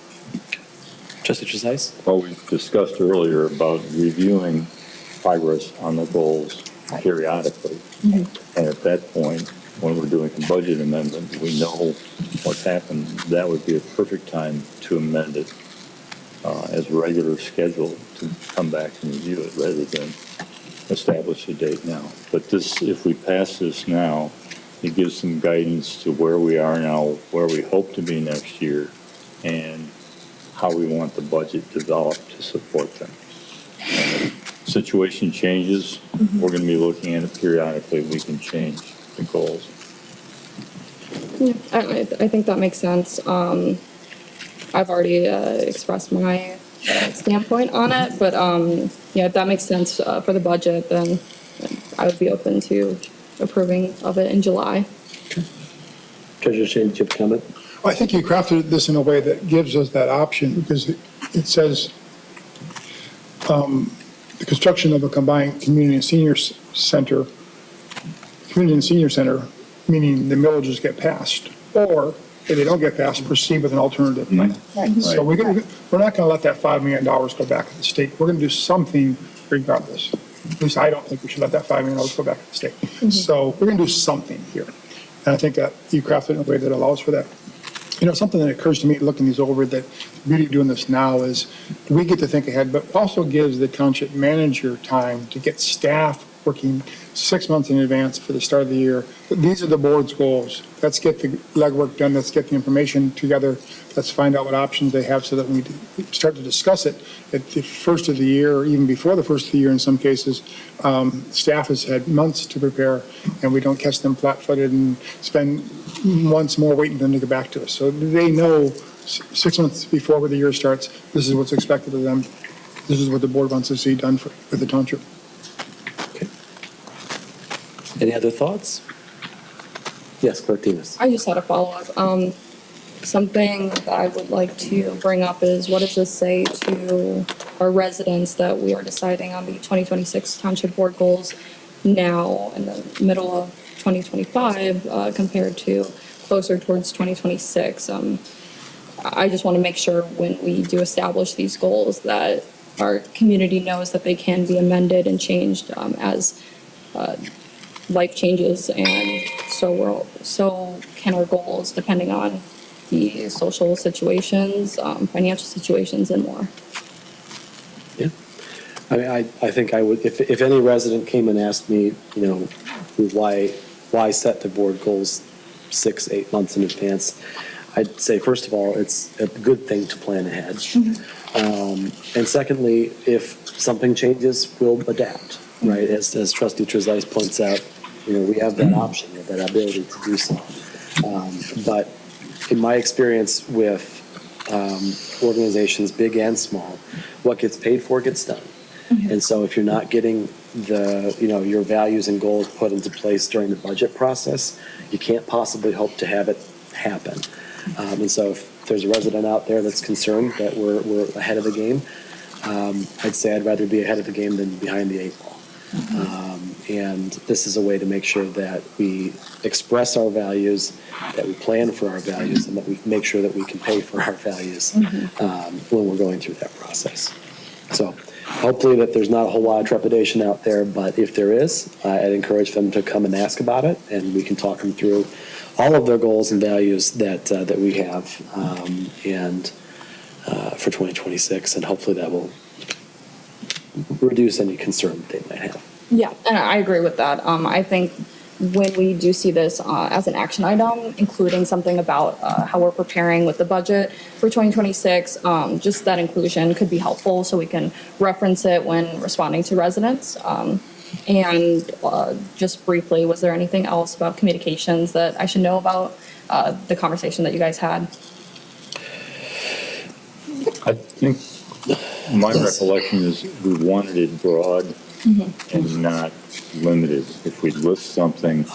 Trustee Trezise? Well, we discussed earlier about reviewing progress on the goals periodically. And at that point, when we're doing a budget amendment, we know what's happened. That would be a perfect time to amend it as a regular schedule to come back and review it rather than establish a date now. But this, if we pass this now, it gives some guidance to where we are now, where we hope to be next year, and how we want the budget developed to support them. And if situation changes, we're going to be looking at it periodically. We can change the goals. Yeah, I think that makes sense. I've already expressed my standpoint on it, but yeah, if that makes sense for the budget, then I would be open to approving of it in July. Treasurer Shane, did you have a comment? Well, I think you crafted this in a way that gives us that option because it says the construction of a combined community and senior center, meaning the millages get passed, or if they don't get passed, proceed with an alternative plan. Right. So we're not going to let that $5 million go back to the state. We're going to do something regardless. At least I don't think we should let that $5 million go back to the state. So we're going to do something here. And I think that you crafted it in a way that allows for that. Something that occurs to me looking these over, that the beauty of doing this now is we get to think ahead, but also gives the township manager time to get staff working 6 months in advance for the start of the year. These are the board's goals. Let's get the legwork done. Let's get the information together. Let's find out what options they have so that when we start to discuss it at the first of the year, or even before the first of the year in some cases, staff has had months to prepare and we don't catch them flat-footed and spend months more waiting for them to get back to us. So they know 6 months before the year starts, this is what's expected of them. This is what the board wants to see done for the township. Any other thoughts? Yes, Clerk Demas. I just had a follow-up. Something that I would like to bring up is, what does this say to our residents that we are deciding on the 2026 Township Board goals now in the middle of 2025 compared to closer towards 2026? I just want to make sure when we do establish these goals that our community knows that they can be amended and changed as life changes, and so can our goals, depending on the social situations, financial situations, and more. Yeah. I mean, I think I would, if any resident came and asked me, why set the board goals 6-8 months in advance, I'd say, first of all, it's a good thing to plan ahead. And secondly, if something changes, we'll adapt, right? As Trustee Trezise points out, we have that option, that ability to do so. But in my experience with organizations, big and small, what gets paid for gets done. And so if you're not getting your values and goals put into place during the budget process, you can't possibly hope to have it happen. And so if there's a resident out there that's concerned that we're ahead of the game, I'd say I'd rather be ahead of the game than behind the eight ball. And this is a way to make sure that we express our values, that we plan for our values, and that we make sure that we can pay for our values when we're going through that process. So hopefully that there's not a whole lot of trepidation out there, but if there is, I'd encourage them to come and ask about it, and we can talk them through all of their goals and values that we have for 2026, and hopefully that will reduce any concern that they might have. Yeah, and I agree with that. I think when we do see this as an action item, including something about how we're preparing with the budget for 2026, just that inclusion could be helpful so we can reference it when responding to residents. And just briefly, was there anything else about communications that I should know about the conversation that you guys had? I think my recollection is we wanted it broad and not limited. If we list something,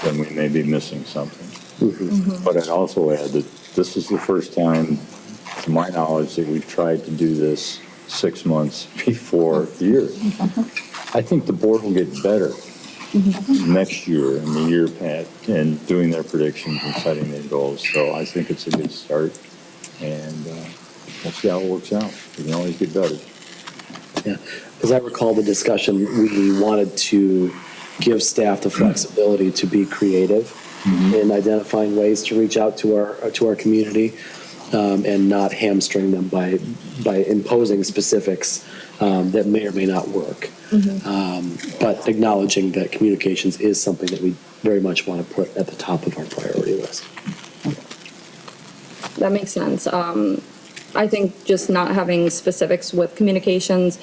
then we may be missing something. But I'd also add that this is the first time, to my knowledge, that we've tried to do this 6 months before the year. I think the board will get better next year and the year past and doing their predictions and setting their goals. So I think it's a good start, and we'll see how it works out. We can always get better. Yeah, as I recall the discussion, we wanted to give staff the flexibility to be creative in identifying ways to reach out to our community and not hamstring them by imposing specifics that may or may not work. But acknowledging that communications is something that we very much want to put at the top of our priority list. That makes sense. I think just not having specifics with communications,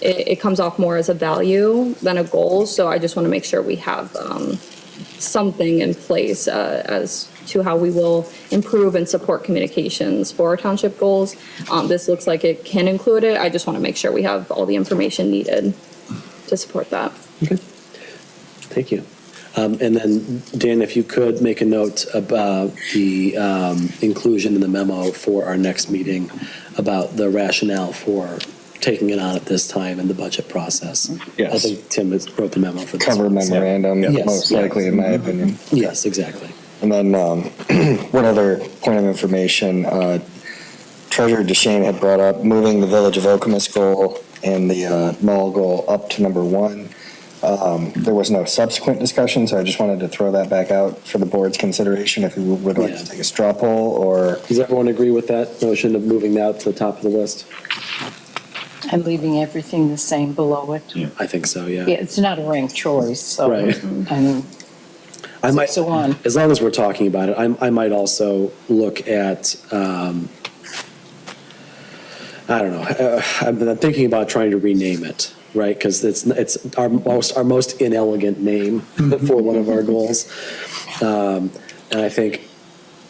it comes off more as a value than a goal. So I just want to make sure we have something in place as to how we will improve and support communications for our township goals. This looks like it can include it. I just want to make sure we have all the information needed to support that. Okay. Thank you. And then, Dan, if you could make a note about the inclusion in the memo for our next meeting about the rationale for taking it on at this time in the budget process. Yes. I think Tim wrote the memo for this. Cover memorandum, Yes. most likely, in my opinion. Yes, exactly. And then one other point of information, Treasurer DeShane had brought up moving the Village of Okemos goal and the mall goal up to number 1. There was no subsequent discussion, so I just wanted to throw that back out for the board's consideration if you would like to take a straw poll, or... Does everyone agree with that notion of moving that to the top of the list? And leaving everything the same below it. I think so, yeah. Yeah, it's not a ranked choice, so. Right. I mean, I might, 6 to 1. as long as we're talking about it, I might also look at, I don't know, I'm thinking about trying to rename it, right? Because it's our most inelegant name for one of our goals. And I think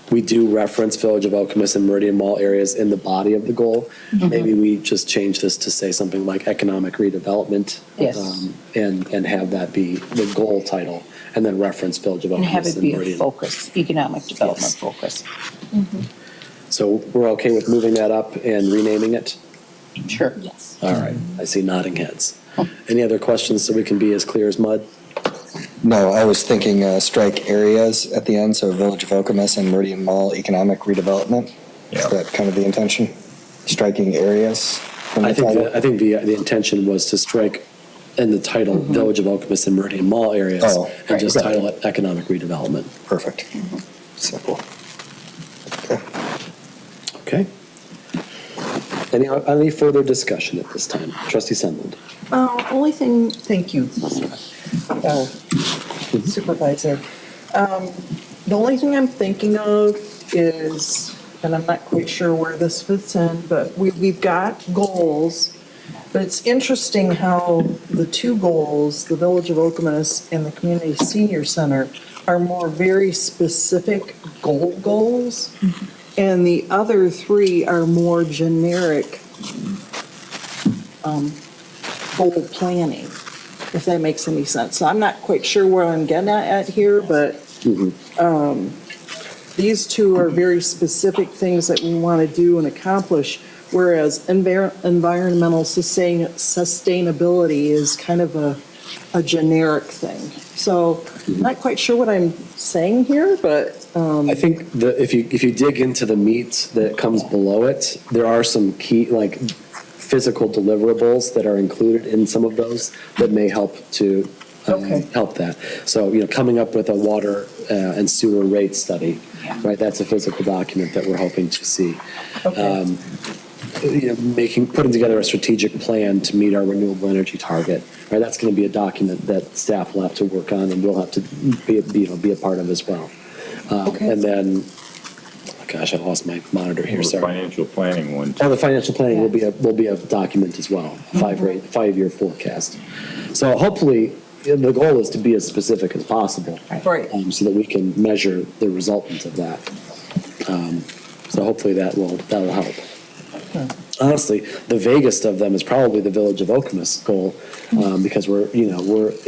we do reference Village of Okemos and Meridian Mall areas in the body of the goal. Maybe we just change this to say something like economic redevelopment. Yes. And have that be the goal title, and then reference Village of Okemos And have it be a Meridian. focus, economic development focus. So we're okay with moving that up and renaming it? Sure. Yes. All right, I see nodding heads. Any other questions so we can be as clear as mud? No, I was thinking strike areas at the end, so Village of Okemos and Meridian Mall economic redevelopment. Is that kind of the intention? Striking areas? I think the intention was to strike in the title, Village of Okemos and Meridian Mall areas, and just title it economic redevelopment. Perfect. Simple. Okay. Any further discussion at this time? Trustee Sunland. Only thing, thank you, Supervisor. The only thing I'm thinking of is, and I'm not quite sure where this fits in, but we've got goals, but it's interesting how the 2 goals, the Village of Okemos and the Community Senior Center, are more very specific goals. And the other three are more generic goal planning, if that makes any sense. So I'm not quite sure where I'm getting at here, but these two are very specific things that we want to do and accomplish, whereas environmental sustainability is kind of a generic thing. So I'm not quite sure what I'm saying here, but I think if you dig into the meat that comes below it, there are some key, like, physical deliverables that are included in some of those that may help to help that. So, coming up with a water and sewer rate study, right? That's a physical document that we're hoping to see. Putting together a strategic plan to meet our renewable energy target, right? That's going to be a document that staff will have to work on and we'll have to be a part of as well. And then, gosh, I lost my monitor here, The sorry. financial planning one. Oh, the financial planning will be a document as well, five-year forecast. So hopefully, the goal is to be as specific as possible. Right. So that we can measure the resultant of that. So hopefully that'll help. Honestly, the vaguest of them is probably the Village of Okemos goal, because we're at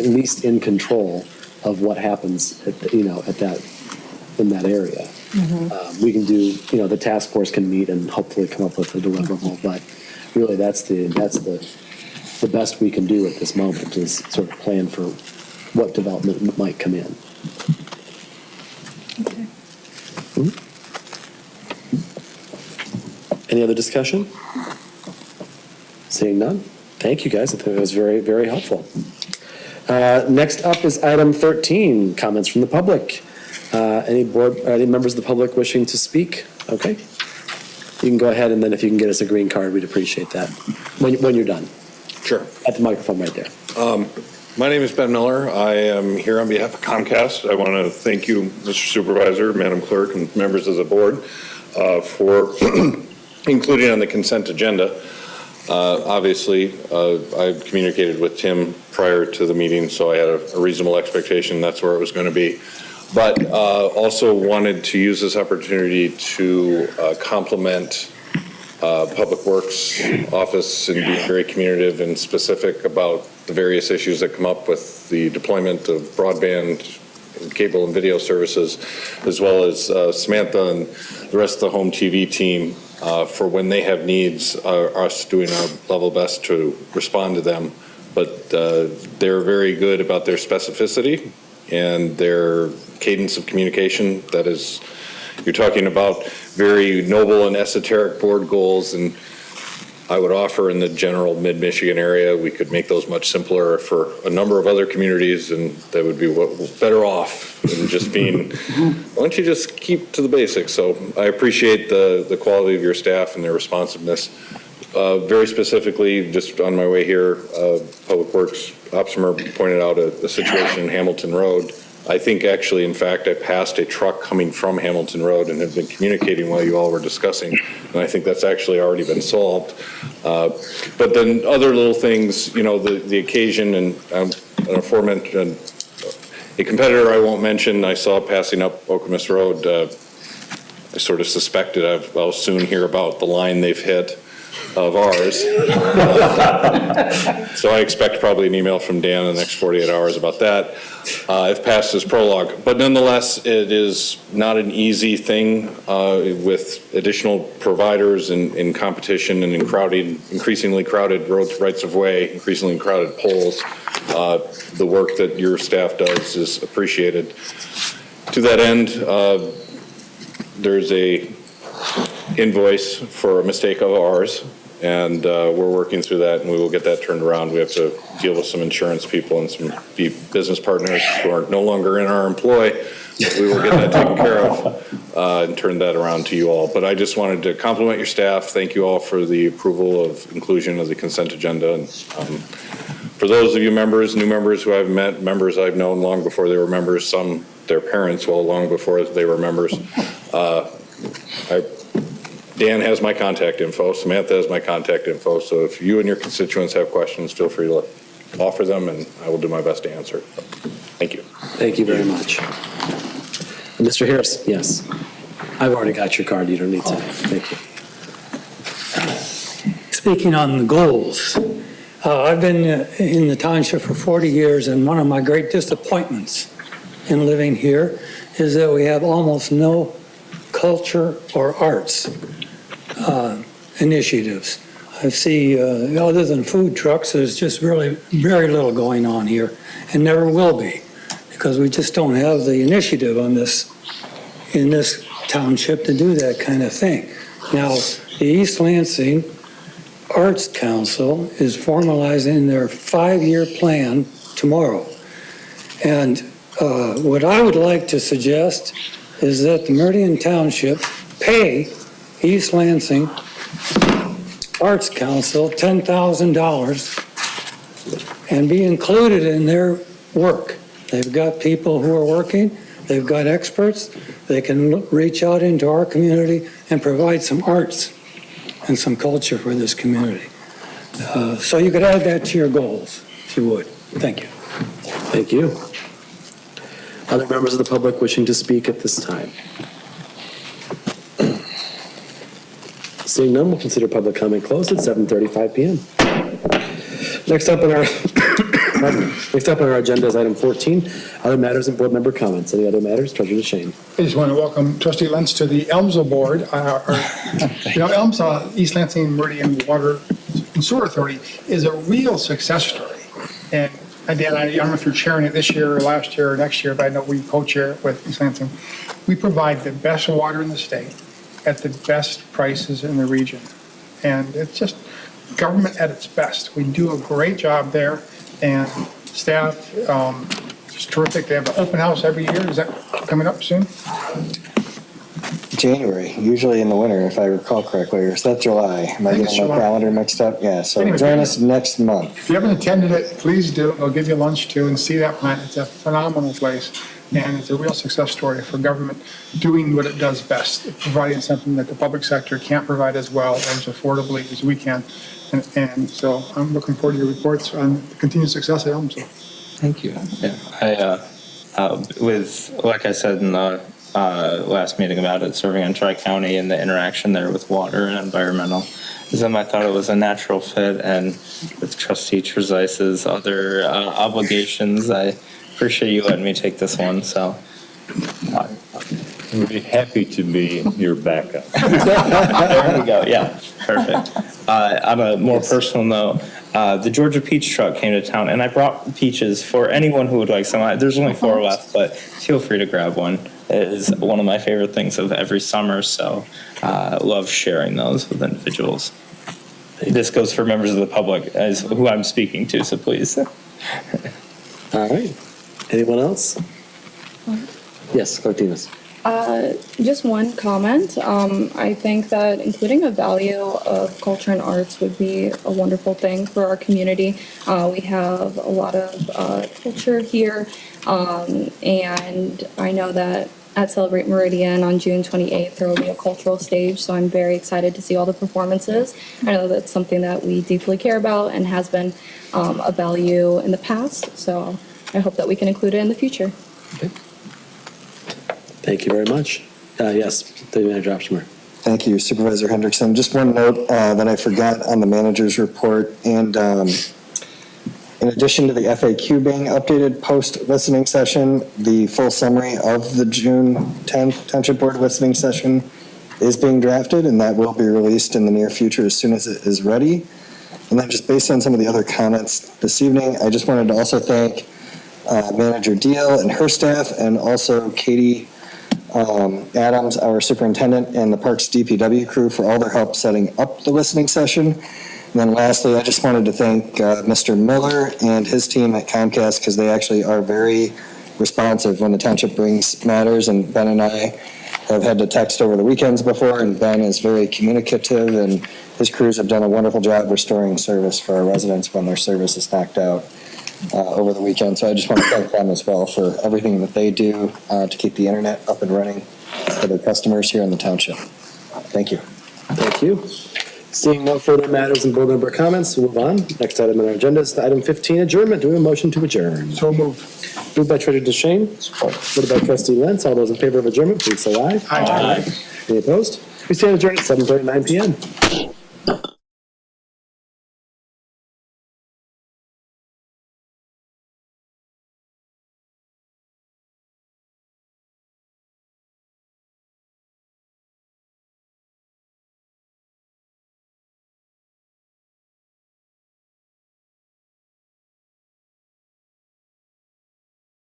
least in control of what happens in that area. We can do, the task force can meet and hopefully come up with a deliverable, but really that's the best we can do at this moment, is sort of plan for what development might come in. Any other discussion? Seeing none? Thank you, guys. I think it was very, very helpful. Next up is item 13, comments from the public. Any members of the public wishing to speak? Okay. You can go ahead, and then if you can get us a green card, we'd appreciate that when you're done. Sure. At the microphone right there. My name is Ben Miller. I am here on behalf of Comcast. I want to thank you, Mr. Supervisor, Madam Clerk, and members of the board for including on the consent agenda. Obviously, I communicated with Tim prior to the meeting, so I had a reasonable expectation that's where it was going to be. But also wanted to use this opportunity to compliment Public Works Office and being very communicative and specific about the various issues that come up with the deployment of broadband, cable and video services, as well as Samantha and the rest of the home TV team for when they have needs, us doing our level best to respond to them. But they're very good about their specificity and their cadence of communication. That is, you're talking about very noble and esoteric board goals, and I would offer in the general mid-Michigan area, we could make those much simpler for a number of other communities, and that would be better off than just being, why don't you just keep to the basics? So I appreciate the quality of your staff and their responsiveness. Very specifically, just on my way here, Public Works Opsimer pointed out a situation in Hamilton Road. I think actually, in fact, I passed a truck coming from Hamilton Road and have been communicating while you all were discussing, and I think that's actually already been solved. But then other little things, the occasion and an aforementioned, a competitor I won't mention, I saw passing up Okemos Road. I sort of suspected I'll soon hear about the line they've hit of ours. So I expect probably an email from Dan in the next 48 hours about that. I've passed his prologue, but nonetheless, it is not an easy thing with additional providers in competition and in increasingly crowded roads, rights of way, increasingly crowded poles. The work that your staff does is appreciated. To that end, there's a invoice for a mistake of ours, and we're working through that, and we will get that turned around. We have to deal with some insurance people and some business partners who are no longer in our employ. We will get that taken care of and turn that around to you all. But I just wanted to compliment your staff. Thank you all for the approval of inclusion of the consent agenda. And for those of you members, new members who I've met, members I've known long before they were members, some their parents well long before they were members, Dan has my contact info, Samantha has my contact info, so if you and your constituents have questions, feel free to offer them, and I will do my best to answer. Thank you. Thank you very much. Mr. Harris, yes. I've already got your card, you don't need to. Thank you. Speaking on the goals, I've been in the township for 40 years, and one of my great disappointments in living here is that we have almost no culture or arts initiatives. I see, other than food trucks, there's just really very little going on here, and never will be, because we just don't have the initiative on this, in this township to do that kind of thing. Now, the East Lansing Arts Council is formalizing their 5-year plan tomorrow. And what I would like to suggest is that the Meridian Township pay East Lansing Arts Council $10,000 and be included in their work. They've got people who are working, they've got experts, they can reach out into our community and provide some arts and some culture for this community. So you could add that to your goals, if you would. Thank you. Thank you. Other members of the public wishing to speak at this time? Seeing none, we'll consider public comment closed at 7:35 PM. Next up on our agenda is item 14, other matters and board member comments. Any other matters? Treasurer DeShane. I just want to welcome Trustee Lentz to the ELMSA board. ELMSA, East Lansing Meridian Water and Sewer Authority, is a real success story. And Dan, I don't know if you're chairing it this year or last year or next year, but I know we co-chair it with East Lansing. We provide the best water in the state at the best prices in the region. And it's just government at its best. We do a great job there, and staff, it's terrific. They have an open house every year. Is that coming up soon? January, usually in the winter, if I recall correctly, or is that July? Am I getting my calendar mixed up? Yeah, so Anyway, join us next month. If you haven't attended it, please do. They'll give you lunch too and see that plant. It's a phenomenal place, and it's a real success story for government doing what it does best, providing something that the public sector can't provide as well or as affordably as we can. And so I'm looking forward to your reports on the continued success at ELMSA. Thank you. Yeah, like I said in the last meeting about it, serving in Tri-County and the interaction there with water and environmental, I thought it was a natural fit, and with Trustee Trezis's other obligations, I appreciate you letting me take this one, so. We'd be happy to be your backup. There we go, yeah, perfect. On a more personal note, the Georgia Peach Truck came to town, and I brought peaches for anyone who would like some. There's only 4 left, but feel free to grab one. It is one of my favorite things of every summer, so love sharing those with individuals. This goes for members of the public, as who I'm speaking to, so please. All right. Anyone else? Yes, Martinez. Just one comment. I think that including a value of culture and arts would be a wonderful thing for our community. We have a lot of culture here, and I know that at Celebrate Meridian on June 28th, there will be a cultural stage, so I'm very excited to see all the performances. I know that's something that we deeply care about and has been a value in the past, so I hope that we can include it in the future. Okay. Thank you very much. Yes, Deputy Manager Opsheimer. Thank you, Supervisor Hendrickson. Just one note that I forgot on the manager's report, and in addition to the FAQ being updated post-listening session, the full summary of the June 10th Township Board listening session is being drafted, and that will be released in the near future as soon as it is ready. And then just based on some of the other comments this evening, I just wanted to also thank Manager Deal and her staff, and also Katie Adams, our superintendent, and the Parks DPW crew for all their help setting up the listening session. And then lastly, I just wanted to thank Mr. Miller and his team at Comcast, because they actually are very responsive when the township brings matters, and Ben and I have had to text over the weekends before, and Ben is very communicative, and his crews have done a wonderful job restoring service for our residents when their service is knocked out over the weekend. So I just want to thank them as well for everything that they do to keep the internet up and running for their customers here in the township. Thank you. Thank you. Seeing no further matters and board member comments, we'll move on. Next item on our agenda is item 15, adjournment. Do we have a motion to adjourn? So moved. Moved by Treasurer DeShane, supported by Trustee Lentz. All those in favor of adjournment, please say aye. Aye. Any opposed? We stand adjourned at 7:39 PM.